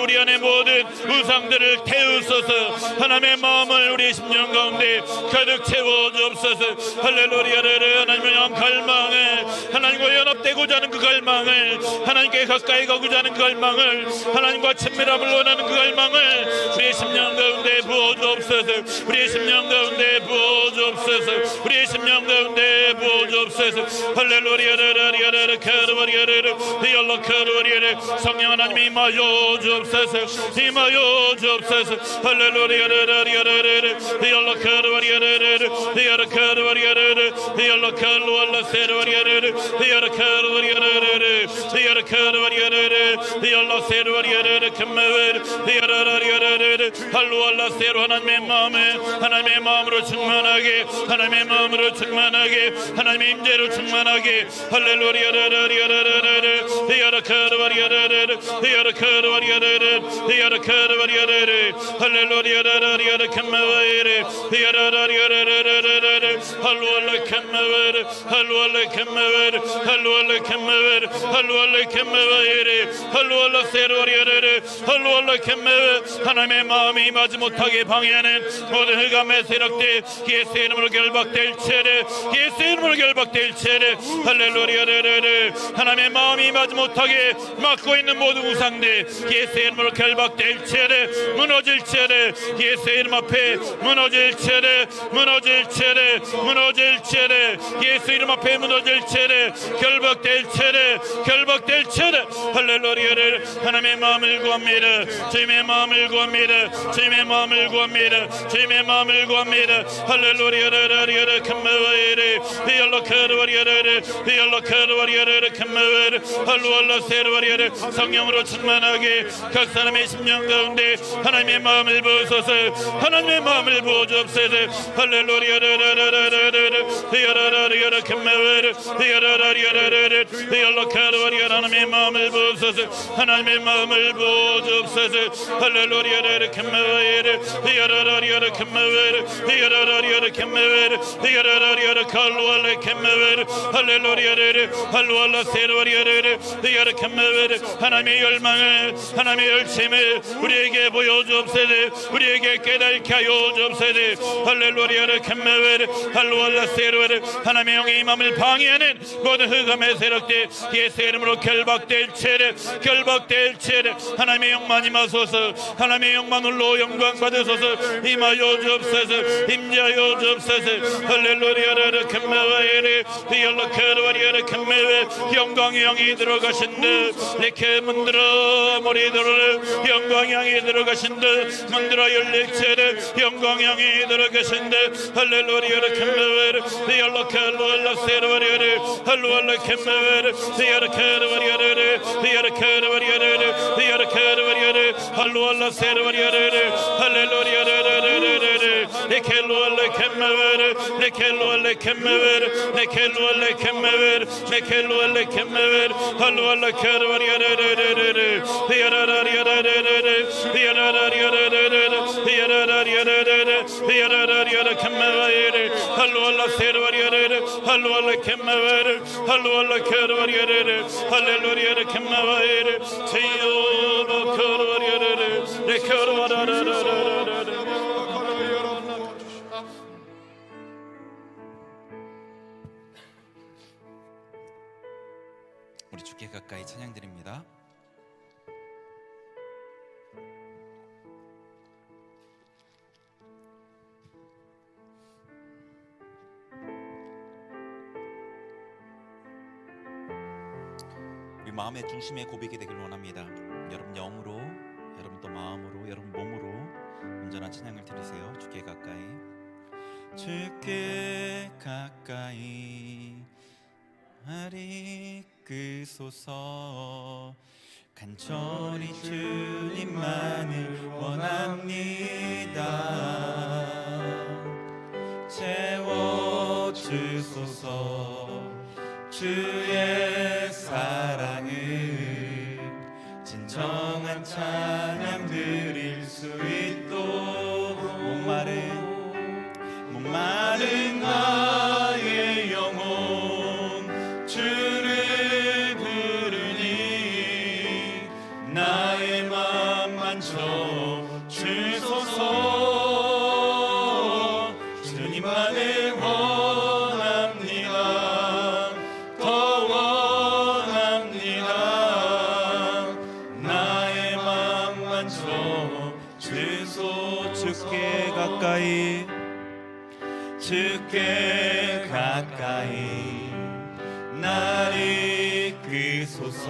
[SPEAKER 3] 우리 안에 모든 우상들을 태우소서. 하나님의 마음을 우리 심령 가운데 가득 채워 주옵소서. 할렐루야. 하나님의 갈망을, 하나님과 연합되고자 하는 그 갈망을, 하나님께 가까이 가고자 하는 그 갈망을, 하나님과 친밀함을 원하는 그 갈망을 우리의 심령 가운데 부어 주옵소서. 우리의 심령 가운데 부어 주옵소서. 우리의 심령 가운데 부어 주옵소서. 할렐루야. 성령 하나님이 임하여 주옵소서. 임하여 주옵소서. 할렐루야. 하나님의 마음에, 하나님의 마음으로 충만하게, 하나님의 마음으로 충만하게, 하나님의 임재로 충만하게. 할렐루야. 하나님의 마음이 임하지 못하게 방해하는 모든 흑암의 세력들 예수의 이름으로 결박될 체례, 예수의 이름으로 결박될 체례. 할렐루야. 하나님의 마음이 임하지 못하게 막고 있는 모든 우상들 예수의 이름으로 결박될 체례, 무너질 체례. 예수의 이름 앞에 무너질 체례, 무너질 체례, 무너질 체례. 예수 이름 앞에 무너질 체례, 결박될 체례, 결박될 체례. 할렐루야를 하나님의 마음을 구합니다. 주님의 마음을 구합니다. 주님의 마음을 구합니다. 주님의 마음을 구합니다. 할렐루야를 컴메와이를 히얼로카르와리아를 히얼로카르와리아를 컴메와이를 할루알라세르와리아를 성령으로 충만하게 각 사람의 심령 가운데 하나님의 마음을 부으소서. 하나님의 마음을 부어 주옵소서. 할렐루야를 히얼라리아를 컴메와이를 히얼라리아를 히얼로카르와리아 하나님의 마음을 부으소서. 하나님의 마음을 부어 주옵소서. 할렐루야를 컴메와이를 히얼라리아를 컴메와이를 히얼라리아를 컴메와이를 히얼라리아를 칼루알레 컴메와이를 할렐루야를 할루알라 세르와리아를 히얼 컴메와이를 하나님의 열망을 하나님의 열심을 우리에게 보여주옵소서. 우리에게 깨닫게 하여 주옵소서. 할렐루야를 컴메와이를 할루알라 세르와를 하나님의 영의 임함을 방해하는 모든 흑암의 세력들 예수의 이름으로 결박될 체례, 결박될 체례. 하나님의 영만 임하소서. 하나님의 영만 홀로 영광 받으소서. 임하여 주옵소서. 임자여 주옵소서. 할렐루야를 컴메와이를 히얼라카르와리아를 컴메와 영광의 영이 들어가신다. 이렇게 문들어 머리들어 영광의 영이 들어가신다. 문들어 열릴 체례 영광의 영이 들어가신다. 할렐루야를 컴메와이를 히얼라카르와리아 세르와리아를 할루알라 컴메와이를 히얼라카르와리아를 히얼라카르와리아를 히얼라카르와리아를 할루알라 세르와리아를 할렐루야를 네켈루알라 컴메와이를 네켈루알라 컴메와이를 네켈루알라 컴메와이를 네켈루알라 컴메와이를 할루알라 카르와리아를 히얼라리아를 히얼라리아를 히얼라리아를 히얼라리아를 컴메와이를 할루알라 세르와리아를 할루알라 컴메와이를 할루알라 카르와리아를 할렐루야를 컴메와이를 제이오바 카르와리아를 네카르와라라라라라.
[SPEAKER 1] 우리 주께 가까이 찬양드립니다. 우리 마음의 중심에 고백이 되길 원합니다. 여러분 영으로, 여러분 또 마음으로, 여러분 몸으로 온전한 찬양을 드리세요. 주께 가까이, 주께 가까이 하리 이끄소서.
[SPEAKER 3] 간절히 주님만을 원합니다. 채워주소서 주의 사랑을 진정한 찬양 드릴 수 있도록 목마른 나의 영혼 주를 부르니 나의 맘 만져 주소서. 주님만을 원합니다. 더 원합니다. 나의 맘 만져 주소. 주께 가까이 날 이끄소서.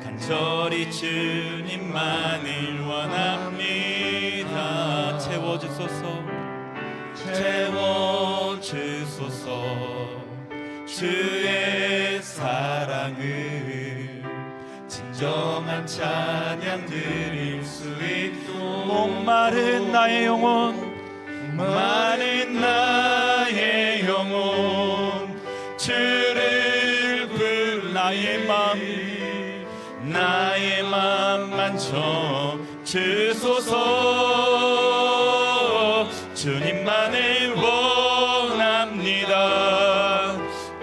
[SPEAKER 3] 간절히 주님만을 원합니다. 채워주소서 주의 사랑을 진정한 찬양 드릴 수 있도록. 목마른 나의 영혼 주를 부르. 나의 맘 만져 주소서. 주님만을 원합니다.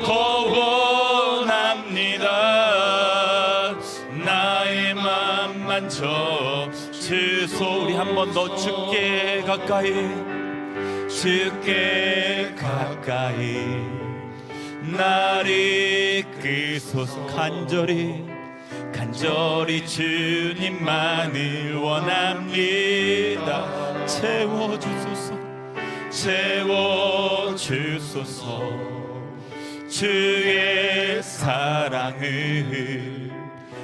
[SPEAKER 3] 더 원합니다. 나의 맘 만져 주소. 우리 한 번 더 주께 가까이 날 이끄소서. 간절히 주님만을 원합니다. 채워주소서 주의 사랑을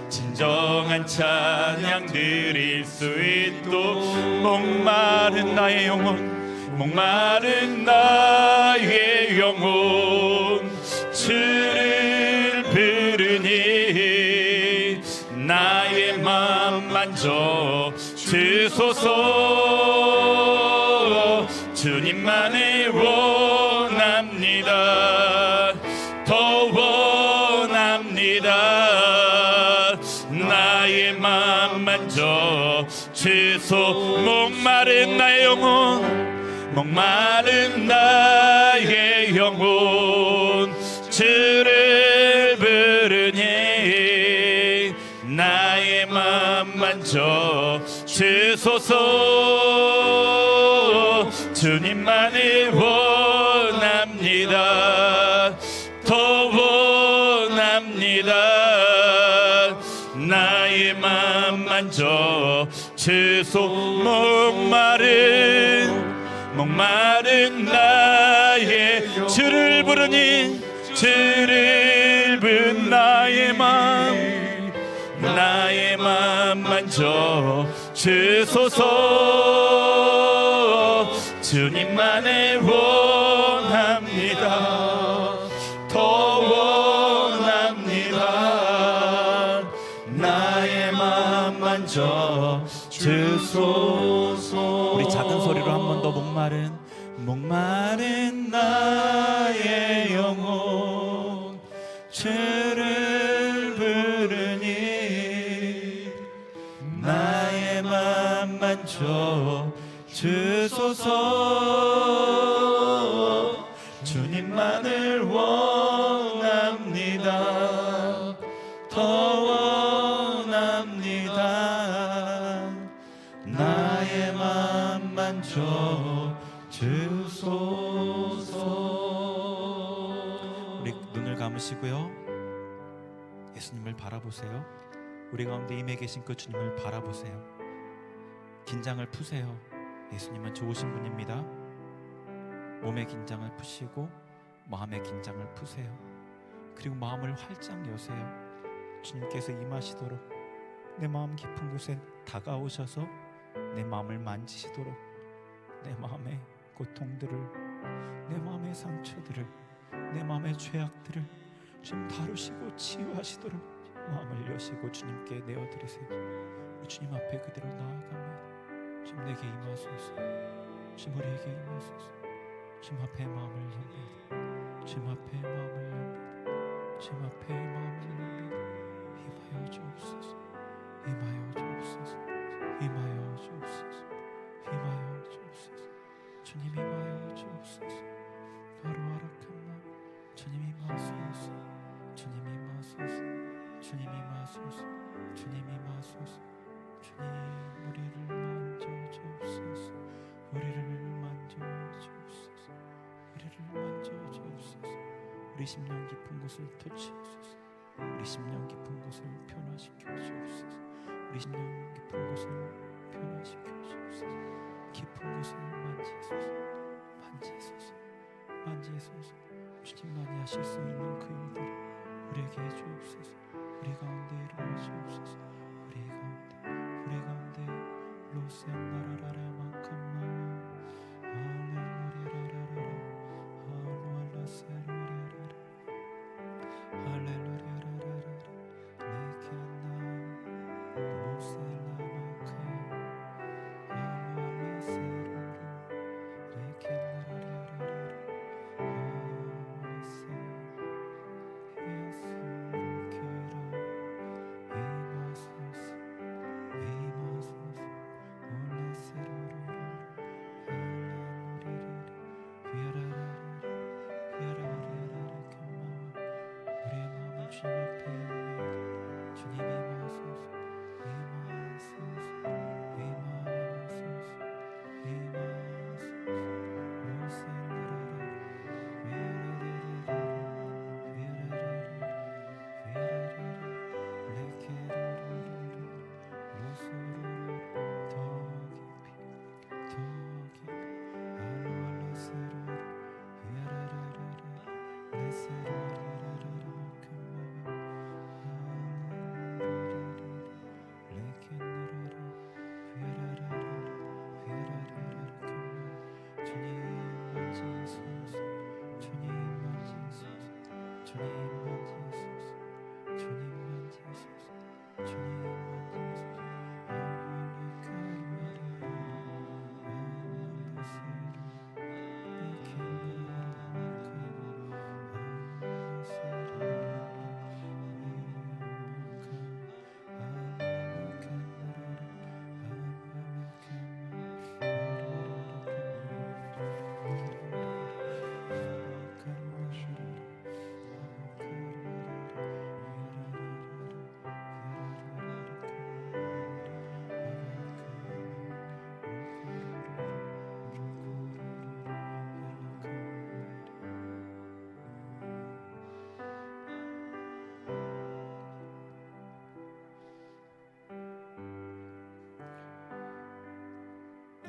[SPEAKER 3] 진정한 찬양 드릴 수 있도록. 목마른 나의 영혼 주를 부르니 나의 맘 만져 주소서. 주님만을 원합니다. 더 원합니다. 나의 맘 만져 주소. 목마른 나의 영혼 주를 부르니 나의 맘 만져 주소서. 주님만을 원합니다. 더 원합니다. 나의 맘 만져 주소. 목마른 나의 주를 부르니 나의 맘 만져 주소서. 주님만을 원합니다. 더 원합니다. 나의 맘 만져 주소서. 우리 작은 소리로 한 번 더 목마른 나의 영혼 주를 부르니 나의 맘 만져 주소서. 주님만을 원합니다. 더 원합니다. 나의 맘 만져 주소서. 우리 눈을 감으시고요, 예수님을 바라보세요. 우리 가운데 임해 계신 그 주님을 바라보세요. 긴장을 푸세요. 예수님은 좋으신 분입니다. 몸의 긴장을 푸시고 마음의 긴장을 푸세요. 그리고 마음을 활짝 여세요. 주님께서 임하시도록, 내 마음 깊은 곳에 다가오셔서 내 마음을 만지시도록, 내 마음의 고통들을, 내 마음의 상처들을, 내 마음의 죄악들을 주님 다루시고 치유하시도록 마음을 여시고 주님께 내어드리세요. 주님 앞에 그대로 나아갑니다. 주님 내게 임하소서. 주님 우리에게 임하소서. 주님 앞에 마음을 엽니다. 주님 앞에 마음을 엽니다. 주님 앞에 마음을 엽니다. 임하여 주옵소서. 임하여 주옵소서. 임하여 주옵소서. 임하여 주옵소서. 주님 임하여 주옵소서. 하루하락한 마음 주님 임하소서. 주님 임하소서. 주님 임하소서. 주님 임하소서. 주님 우리를 만져 주옵소서. 우리를 만져 주옵소서. 우리를 만져 주옵소서. 우리 심령 깊은 곳을 터치하소서. 우리 심령 깊은 곳을 변화시켜 주옵소서. 우리 심령 깊은 곳을 변화시켜 주옵소서. 깊은 곳을 만지소서. 만지소서. 만지소서. 주님만이 하실 수 있는 그 일들을 우리에게 주옵소서. 우리 가운데 이루어 주옵소서. 우리 가운데 로센나라라라만큼만 할렐루야라라라 할루알라세루야라라 할렐루야라라라 네케나 로셀라마카 할루알라세루라 네케나라라라라 하마세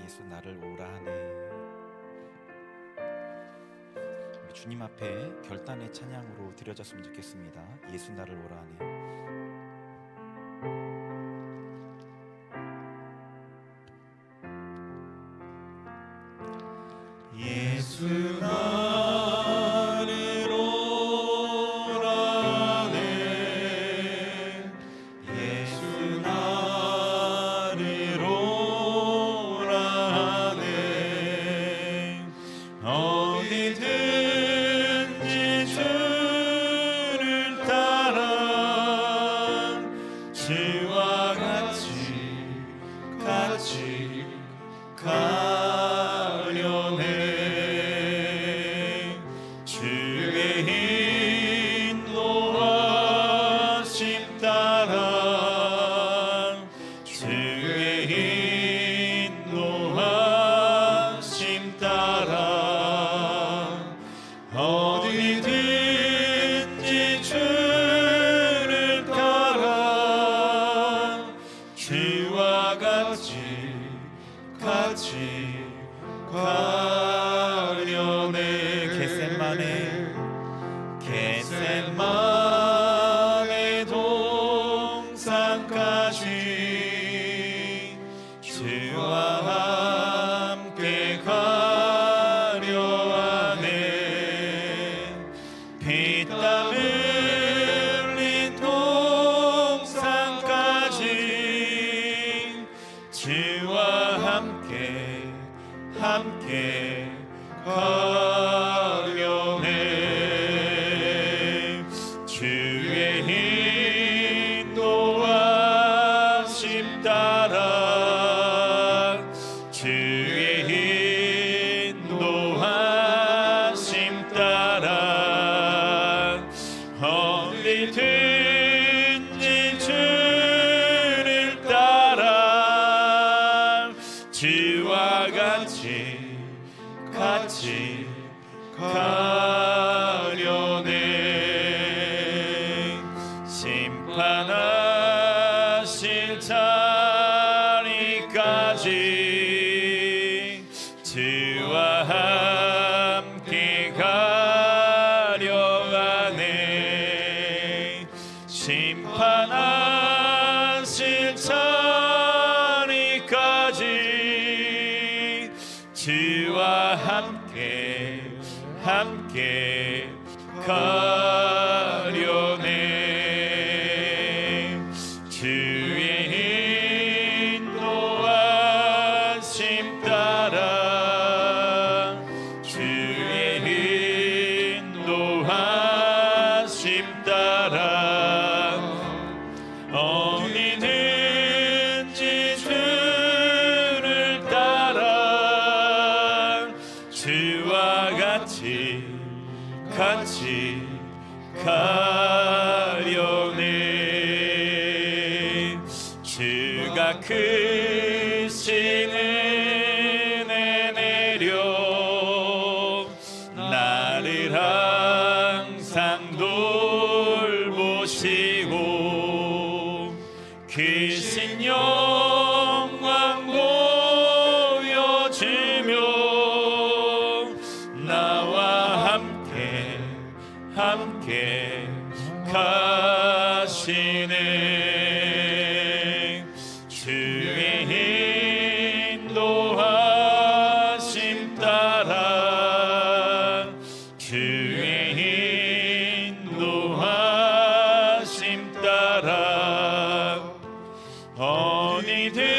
[SPEAKER 1] 예수 나를 오라 하네. 우리 주님 앞에 결단의 찬양으로 드려졌으면 좋겠습니다. 예수 나를 오라 하네.
[SPEAKER 3] 예수 나를 오라네. 예수 나를 오라네. 어디든지 주를 따라 주와 같이 가려네. 주의 인도하심 따라 주의 인도하심 따라 어디든지 주를 따라 주와 같이 가려네. 겟세마네 동산까지 주와 함께 가려 하네. 피땀 흘린 함께 가려네. 주의 인도하심 따라 주의 인도하심 따라 어디든지 주를 따라 주와 같이 가려네. 심판하실 자리까지 주와 함께 가려가네. 심판하실 자리까지 주와 함께 가려네. 주의 인도하심 따라 주의 인도하심 따라 어디든지 주를 따라 주와 같이 가려네. 주가 크신 은혜 내려 나를 항상 돌보시고 크신 영광 보여주며 나와 함께 가시네. 주의 인도하심 따라 주의 인도하심 따라 어디든지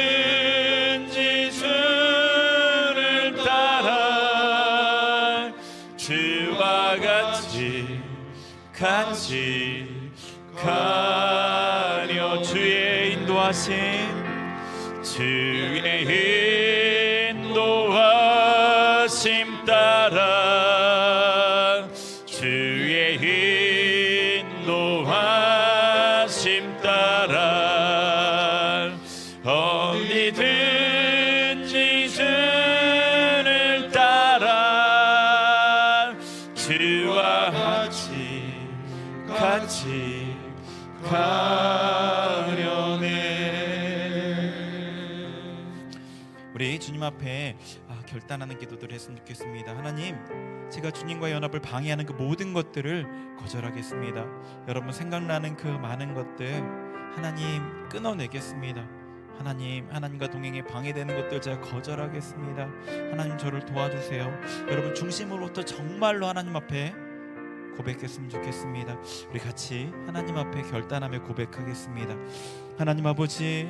[SPEAKER 3] 주를 따라 주와 같이 가려. 주의 인도하심 따라 주의 인도하심 따라 어디든지 주를 따라 주와 같이 가려네.
[SPEAKER 2] 우리 주님 앞에 결단하는 기도들을 했으면 좋겠습니다. 하나님, 제가 주님과의 연합을 방해하는 그 모든 것들을 거절하겠습니다. 여러분 생각나는 그 많은 것들 하나님 끊어내겠습니다. 하나님과 동행에 방해되는 것들 제가 거절하겠습니다. 하나님 저를 도와주세요. 여러분 중심으로부터 정말로 하나님 앞에 고백했으면 좋겠습니다. 우리 같이 하나님 앞에 결단하며 고백하겠습니다. 하나님 아버지,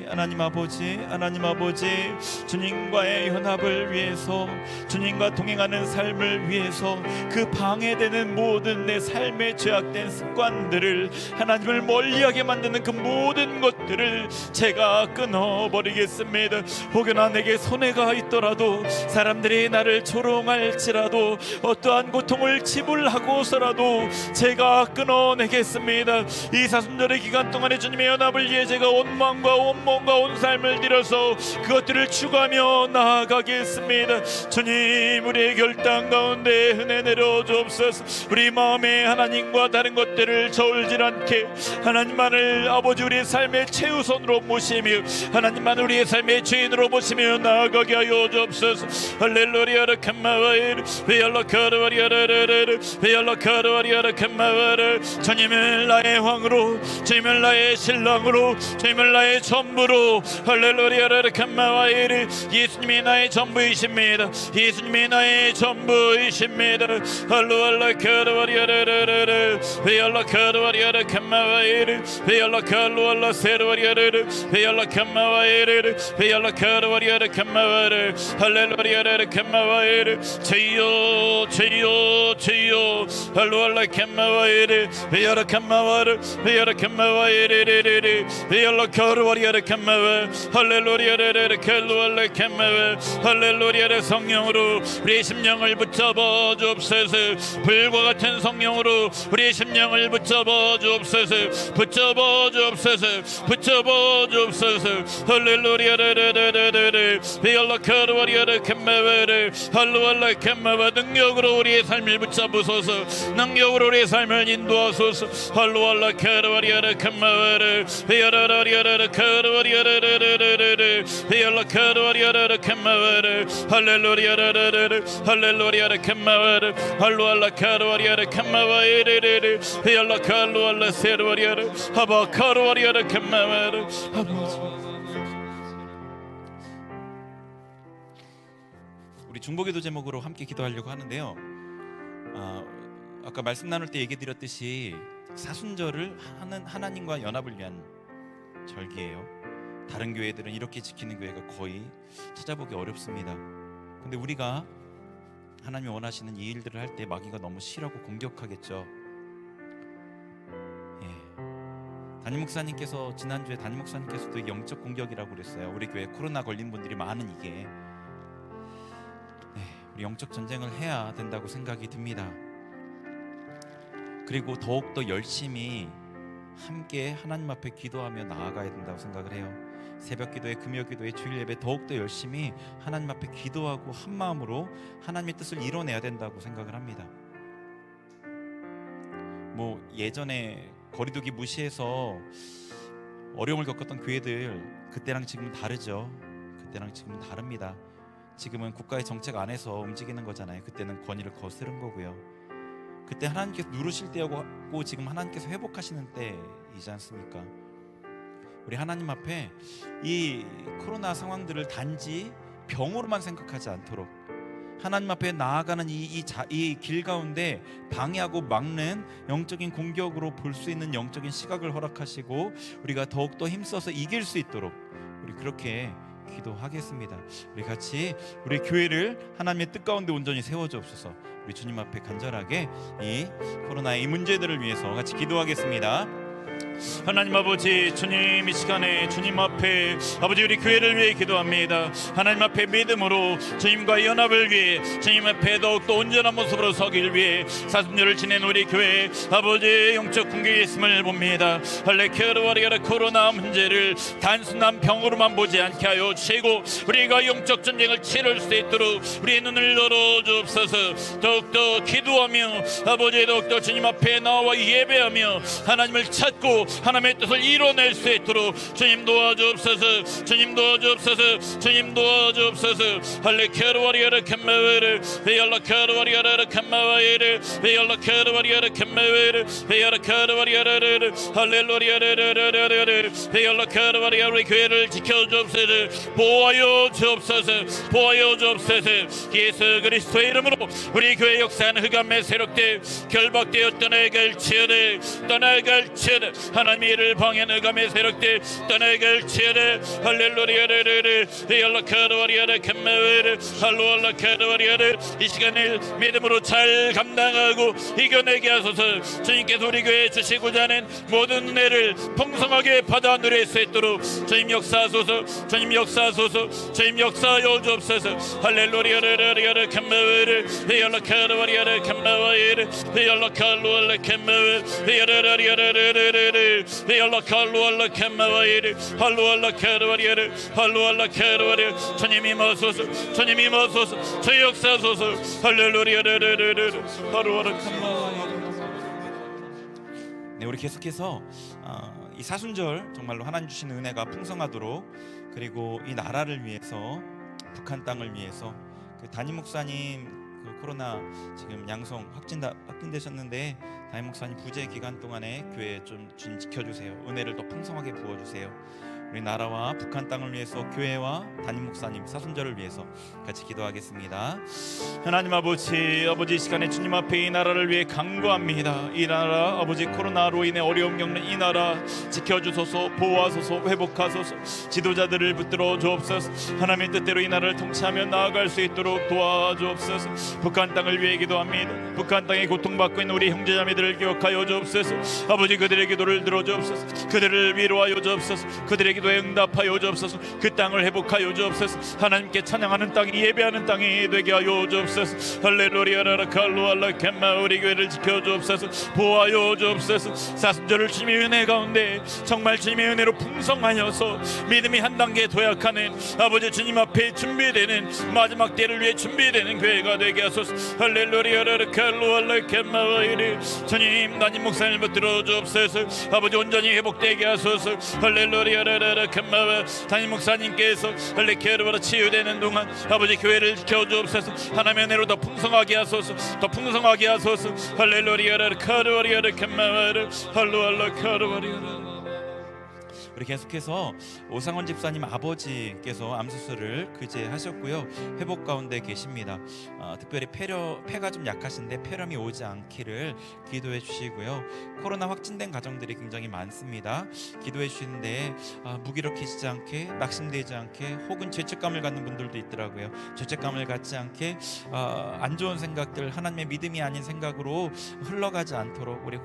[SPEAKER 2] 주님과의 연합을 위해서, 주님과 동행하는 삶을 위해서 그 방해되는 모든 내 삶의 죄악된 습관들을, 하나님을 멀리하게 만드는 그 모든 것들을 제가 끊어버리겠습니다. 혹여나 내게 손해가 있더라도, 사람들이 나를 조롱할지라도, 어떠한 고통을 지불하고서라도 제가 끊어내겠습니다. 이 사순절의 기간 동안에 주님의 연합을 위해 제가 온 마음과 온 몸과 온 삶을 들여서 그것들을 추구하며 나아가겠습니다. 주님, 우리의 결단 가운데 은혜 내려 주옵소서. 우리 마음에 하나님과 다른 것들을 저울질 않게 하나님만을 아버지 우리의 삶의 최우선으로 모시며 하나님만을 우리의 삶의 주인으로 모시며 나아가게 하여 주옵소서. 할렐루야 라카마와이르 베알라카르와리아르르르 베알라카르와리아르 카마와르. 주님을 나의 왕으로, 주님을 나의 신랑으로,
[SPEAKER 3] 주님을 나의 전부로 할렐루야를 감마와이를 예수님이 나의 전부이십니다. 예수님이 나의 전부이십니다. 할루알라 카르와리아르르르 베알라 카르와리아르 감마와이를 베알라 칼루알라 세르와리아르르 베알라 감마와이를 베알라 카르와리아르 감마와를 할렐루야를 감마와이를 제요 제요 제요 할루알라 감마와이를 베알라 감마와를 베알라 감마와이를 베알라 카르와리아르 감마와 할렐루야를 칼루알라 감마와 할렐루야를 성령으로 우리의 심령을 붙잡아 주옵소서. 불과 같은 성령으로 우리의 심령을 붙잡아 주옵소서. 붙잡아 주옵소서. 붙잡아 주옵소서. 할렐루야르르르르르 베알라 카르와리아르 감마와를 할루알라 감마와 능력으로 우리의 삶을 붙잡으소서. 능력으로 우리의 삶을 인도하소서. 할루알라 카르와리아르 감마와를 베알라리아르 카르와리아르르르르 베알라 카르와리아르 감마와를 할렐루야르르르 할렐루야르 감마와를 할루알라 카르와리아르 감마와이르르 베알라 칼루알라 세르와리아르 하바 카르와리아르 감마와를
[SPEAKER 1] 우리 중보기도 제목으로 함께 기도하려고 하는데요. 아까 말씀 나눌 때 얘기 드렸듯이 사순절을 하는 하나님과 연합을 위한 절기예요. 다른 교회들은 이렇게 지키는 교회가 거의 찾아보기 어렵습니다. 근데 우리가 하나님이 원하시는 이 일들을 할 때 마귀가 너무 싫어하고 공격하겠죠. 담임 목사님께서 지난주에 담임 목사님께서도 영적 공격이라고 그랬어요. 우리 교회 코로나 걸린 분들이 많은 이게 우리 영적 전쟁을 해야 된다고 생각이 듭니다. 그리고 더욱더 열심히 함께 하나님 앞에 기도하며 나아가야 된다고 생각을 해요. 새벽 기도회, 금요 기도회, 주일 예배 더욱더 열심히 하나님 앞에 기도하고 한 마음으로 하나님의 뜻을 이뤄내야 된다고 생각을 합니다. 뭐 예전에 거리두기 무시해서 어려움을 겪었던 교회들 그때랑 지금은 다르죠. 그때랑 지금은 다릅니다. 지금은 국가의 정책 안에서 움직이는 거잖아요. 그때는 권위를 거스른 거고요. 그때 하나님께서 누르실 때하고 지금 하나님께서 회복하시는 때이지 않습니까? 우리 하나님 앞에 이 코로나 상황들을 단지 병으로만 생각하지 않도록 하나님 앞에 나아가는 이 길 가운데 방해하고 막는 영적인 공격으로 볼 수 있는 영적인 시각을 허락하시고 우리가 더욱더 힘써서 이길 수 있도록 우리 그렇게 기도하겠습니다. 우리 같이 우리 교회를 하나님의 뜻 가운데 온전히 세워주옵소서. 우리 주님 앞에 간절하게 이 코로나의 이 문제들을 위해서 같이 기도하겠습니다.
[SPEAKER 3] 하나님 아버지, 주님 이 시간에 주님 앞에 아버지 우리 교회를 위해 기도합니다. 하나님 앞에 믿음으로 주님과 연합을 위해 주님 앞에 더욱더 온전한 모습으로 서길 위해 사순절을 지낸 우리 교회 아버지 영적 공격이 있음을 봅니다. 할레케르와리아라 코로나 문제를 단순한 병으로만 보지 않게 하여 주시고 우리가 영적 전쟁을 치를 수 있도록 우리의 눈을 열어주옵소서. 더욱더 기도하며 아버지 더욱더 주님 앞에 나와 예배하며 하나님을 찾고 하나님의 뜻을 이뤄낼 수 있도록 주님 도와주옵소서. 주님 도와주옵소서. 주님 도와주옵소서. 할레케르와리아르 캄마웨르 베알라케르와리아르 캄마웨르 베알라케르와리아르 캄마웨르 베알라케르와리아르 할렐루야르르르르르 베알라케르와리아 우리 교회를 지켜주옵소서. 보호하여 주옵소서. 보호하여 주옵소서. 예수 그리스도의 이름으로 우리 교회 역사는 흑암의 세력대 결박되어 떠나갈지어다. 떠나갈지어다. 하나님의 일을 방해하는 흑암의 세력대 떠나갈지어다. 할렐루야르르르 베알라케르와리아르 캄마웨르 할루알라케르와리아르 이 시간을 믿음으로 잘 감당하고 이겨내게 하소서. 주님께서 우리 교회에 주시고자 하는 모든 은혜를 풍성하게 받아 누릴 수 있도록 주님 역사하소서. 주님 역사하소서. 주님 역사하여 주옵소서. 할렐루야르르르 캄마웨르 베알라케르와리아르 캄마웨르 베알라칼루알라 캄마웨르 베알라리아르르르르 베알라칼루알라 캄마웨르 할루알라케르와리아르 할루알라케르와리아르 주님 임하소서. 주님 임하소서. 주 역사하소서. 할렐루야르르르르 할루알라 캄마웨르.
[SPEAKER 1] 네, 우리 계속해서 이 사순절 정말로 하나님 주시는 은혜가 풍성하도록 그리고 이 나라를 위해서 북한 땅을 위해서 그 담임 목사님
[SPEAKER 3] 그 코로나 지금 양성 확진되셨는데 담임 목사님 부재 기간 동안에 교회 좀 주님 지켜주세요. 은혜를 더 풍성하게 부어주세요. 우리 나라와 북한 땅을 위해서 교회와 담임 목사님 사순절을 위해서 같이 기도하겠습니다. 하나님 아버지, 아버지 이 시간에 주님 앞에 이 나라를 위해 간구합니다. 이 나라 아버지 코로나로 인해 어려움 겪는 이 나라 지켜주소서, 보호하소서, 회복하소서, 지도자들을 붙들어 주옵소서. 하나님의 뜻대로 이 나라를 통치하며 나아갈 수 있도록 도와주옵소서. 북한 땅을 위해 기도합니다. 북한 땅에 고통받고 있는 우리 형제자매들을 기억하여 주옵소서. 아버지 그들의 기도를 들어주옵소서. 그들을 위로하여 주옵소서. 그들의 기도에 응답하여 주옵소서. 그 땅을 회복하여 주옵소서. 하나님께 찬양하는 땅이, 예배하는 땅이 되게 하여 주옵소서. 할렐루야 라칼루알라 켐마 우리 교회를 지켜주옵소서. 보호하여 주옵소서. 사순절을 주님의 은혜 가운데 정말 주님의 은혜로 풍성하여서 믿음이 한 단계 도약하는 아버지 주님 앞에 준비되는 마지막 때를 위해 준비되는 교회가 되게 하소서. 할렐루야 라칼루알라 켐마 이리 주님 담임 목사님을 붙들어 주옵소서. 아버지 온전히 회복되게 하소서. 할렐루야 라칼루알라 담임 목사님께서 할레케르바라 치유되는 동안 아버지 교회를 지켜주옵소서. 하나님의 은혜로 더 풍성하게 하소서. 더 풍성하게 하소서. 할렐루야 라칼루알라 켐마와르 할루알라 카르바리아라. 우리 계속해서 오상원 집사님 아버지께서 암 수술을 그제 하셨고요. 회복 가운데 계십니다. 특별히 폐가 좀 약하신데 폐렴이 오지 않기를 기도해 주시고요. 코로나 확진된 가정들이 굉장히 많습니다. 기도해 주시는데 무기력해지지 않게, 낙심되지 않게, 혹은 죄책감을 갖는 분들도 있더라고요. 죄책감을 갖지 않게 안 좋은 생각들, 하나님의 믿음이 아닌 생각으로 흘러가지 않도록 우리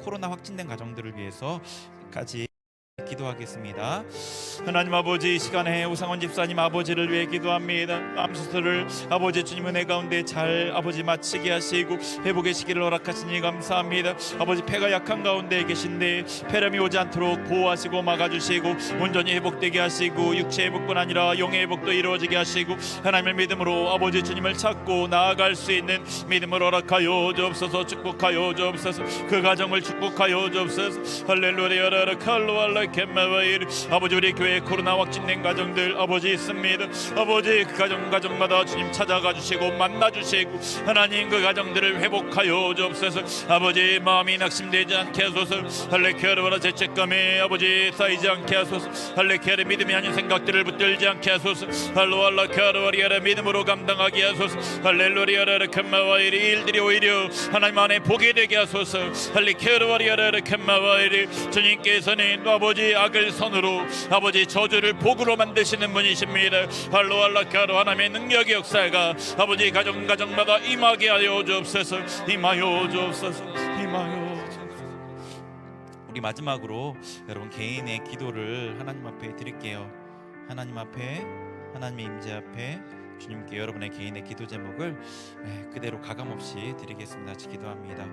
[SPEAKER 3] 코로나 확진된 가정들을 위해서까지 기도하겠습니다. 하나님 아버지 이 시간에 오상원 집사님 아버지를 위해 기도합니다. 암 수술을 아버지 주님 은혜 가운데 잘 아버지 마치게 하시고 회복의 시기를 허락하시니 감사합니다. 아버지 폐가 약한 가운데 계신데 폐렴이 오지 않도록 보호하시고 막아주시고 온전히 회복되게 하시고 육체 회복뿐 아니라 영의 회복도 이루어지게 하시고 하나님의 믿음으로 아버지 주님을 찾고 나아갈 수 있는 믿음을 허락하여 주옵소서. 축복하여 주옵소서. 그 가정을 축복하여 주옵소서. 할렐루야 라칼루알라 켐마와이르 아버지 우리 교회 코로나 확진된 가정들 아버지 있습니다. 아버지 그 가정마다 주님 찾아가 주시고 만나 주시고 하나님 그 가정들을 회복하여 주옵소서. 아버지 마음이 낙심되지 않게 하소서. 할레케르바라 죄책감에 아버지 쌓이지 않게 하소서. 할레케르 믿음이 아닌 생각들을 붙들지 않게 하소서. 할로알라 카르바리아라 믿음으로 감당하게 하소서. 할렐루야라 켐마와이르 일들이 오히려 하나님 안에 보게 되게 하소서. 할레케르바리아라 켐마와이르 주님께서는 아버지 악을 선으로 아버지 저주를 복으로 만드시는 분이십니다. 할로알라카로 하나님의 능력의 역사가 아버지 가정마다 임하게 하여 주옵소서. 임하여 주옵소서. 임하여 주옵소서. 우리 마지막으로 여러분 개인의 기도를 하나님 앞에 드릴게요. 하나님 앞에, 하나님의 임재 앞에 주님께 여러분의 개인의 기도 제목을 그대로 가감없이 드리겠습니다. 같이 기도합니다.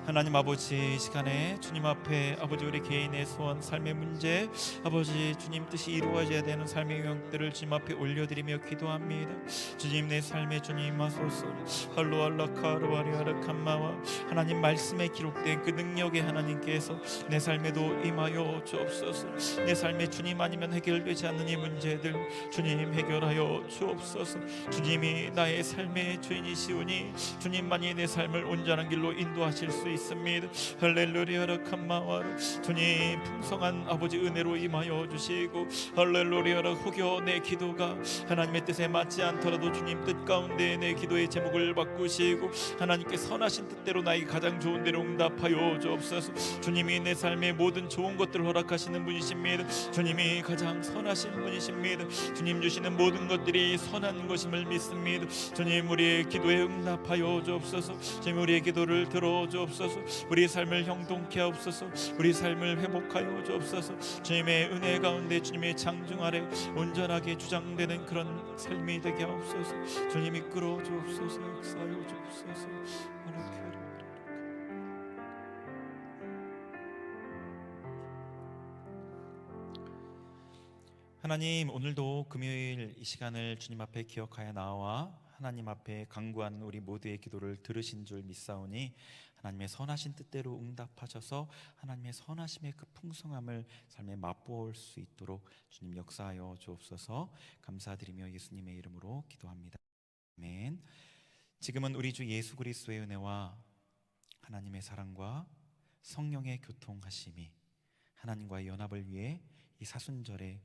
[SPEAKER 3] 하나님 아버지 이 시간에 주님 앞에 아버지 우리 개인의 소원, 삶의 문제, 아버지 주님 뜻이 이루어져야 되는 삶의 영역들을 주님 앞에 올려드리며 기도합니다. 주님 내 삶에 주님 하소서. 할로알라카르바리아르 칸마와 하나님 말씀에 기록된 그 능력의 하나님께서 내 삶에도 임하여 주옵소서. 내 삶에 주님 아니면 해결되지 않는 이 문제들 주님 해결하여 주옵소서. 주님이 나의 삶의 주인이시오니 주님만이 내 삶을 온전한 길로 인도하실 수 있습니다. 할렐루야라 칸마와라 주님 풍성한 아버지 은혜로 임하여 주시고 할렐루야라 혹여 내 기도가 하나님의 뜻에 맞지 않더라도 주님 뜻 가운데 내 기도의 제목을 바꾸시고 하나님께 선하신 뜻대로 나에게 가장 좋은 대로 응답하여 주옵소서. 주님이 내 삶의 모든 좋은 것들을 허락하시는 분이십니다. 주님이 가장 선하신 분이십니다. 주님 주시는 모든 것들이 선한 것임을 믿습니다. 주님 우리의 기도에 응답하여 주옵소서. 주님 우리의 기도를 들어 주옵소서. 우리의 삶을 형통케 하옵소서. 우리 삶을 회복하여 주옵소서. 주님의 은혜 가운데 주님의 장중 아래 온전하게 주장되는 그런 삶이 되게 하옵소서. 주님 이끌어 주옵소서. 역사하여 주옵소서. 하나님 오늘도 금요일 이 시간을 주님 앞에 기억하여 나와 하나님 앞에 간구하는 우리 모두의 기도를 들으신 줄 믿사오니 하나님의 선하신 뜻대로 응답하셔서 하나님의 선하심의 그 풍성함을 삶에 맛보을 수 있도록 주님 역사하여 주옵소서. 감사드리며 예수님의 이름으로 기도합니다. 아멘. 지금은 우리 주 예수 그리스도의 은혜와 하나님의 사랑과 성령의 교통하심이 하나님과의 연합을 위해 이 사순절에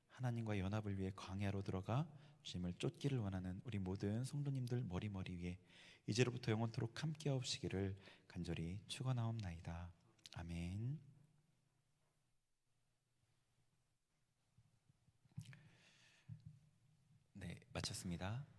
[SPEAKER 3] 하나님과의 연합을 위해 광야로 들어가 주님을 쫓기를 원하는 우리 모든 성도님들 머리 위에 이제로부터 영원토록 함께 하옵시기를 간절히 축원하옵나이다. 아멘.
[SPEAKER 2] 네, 마쳤습니다.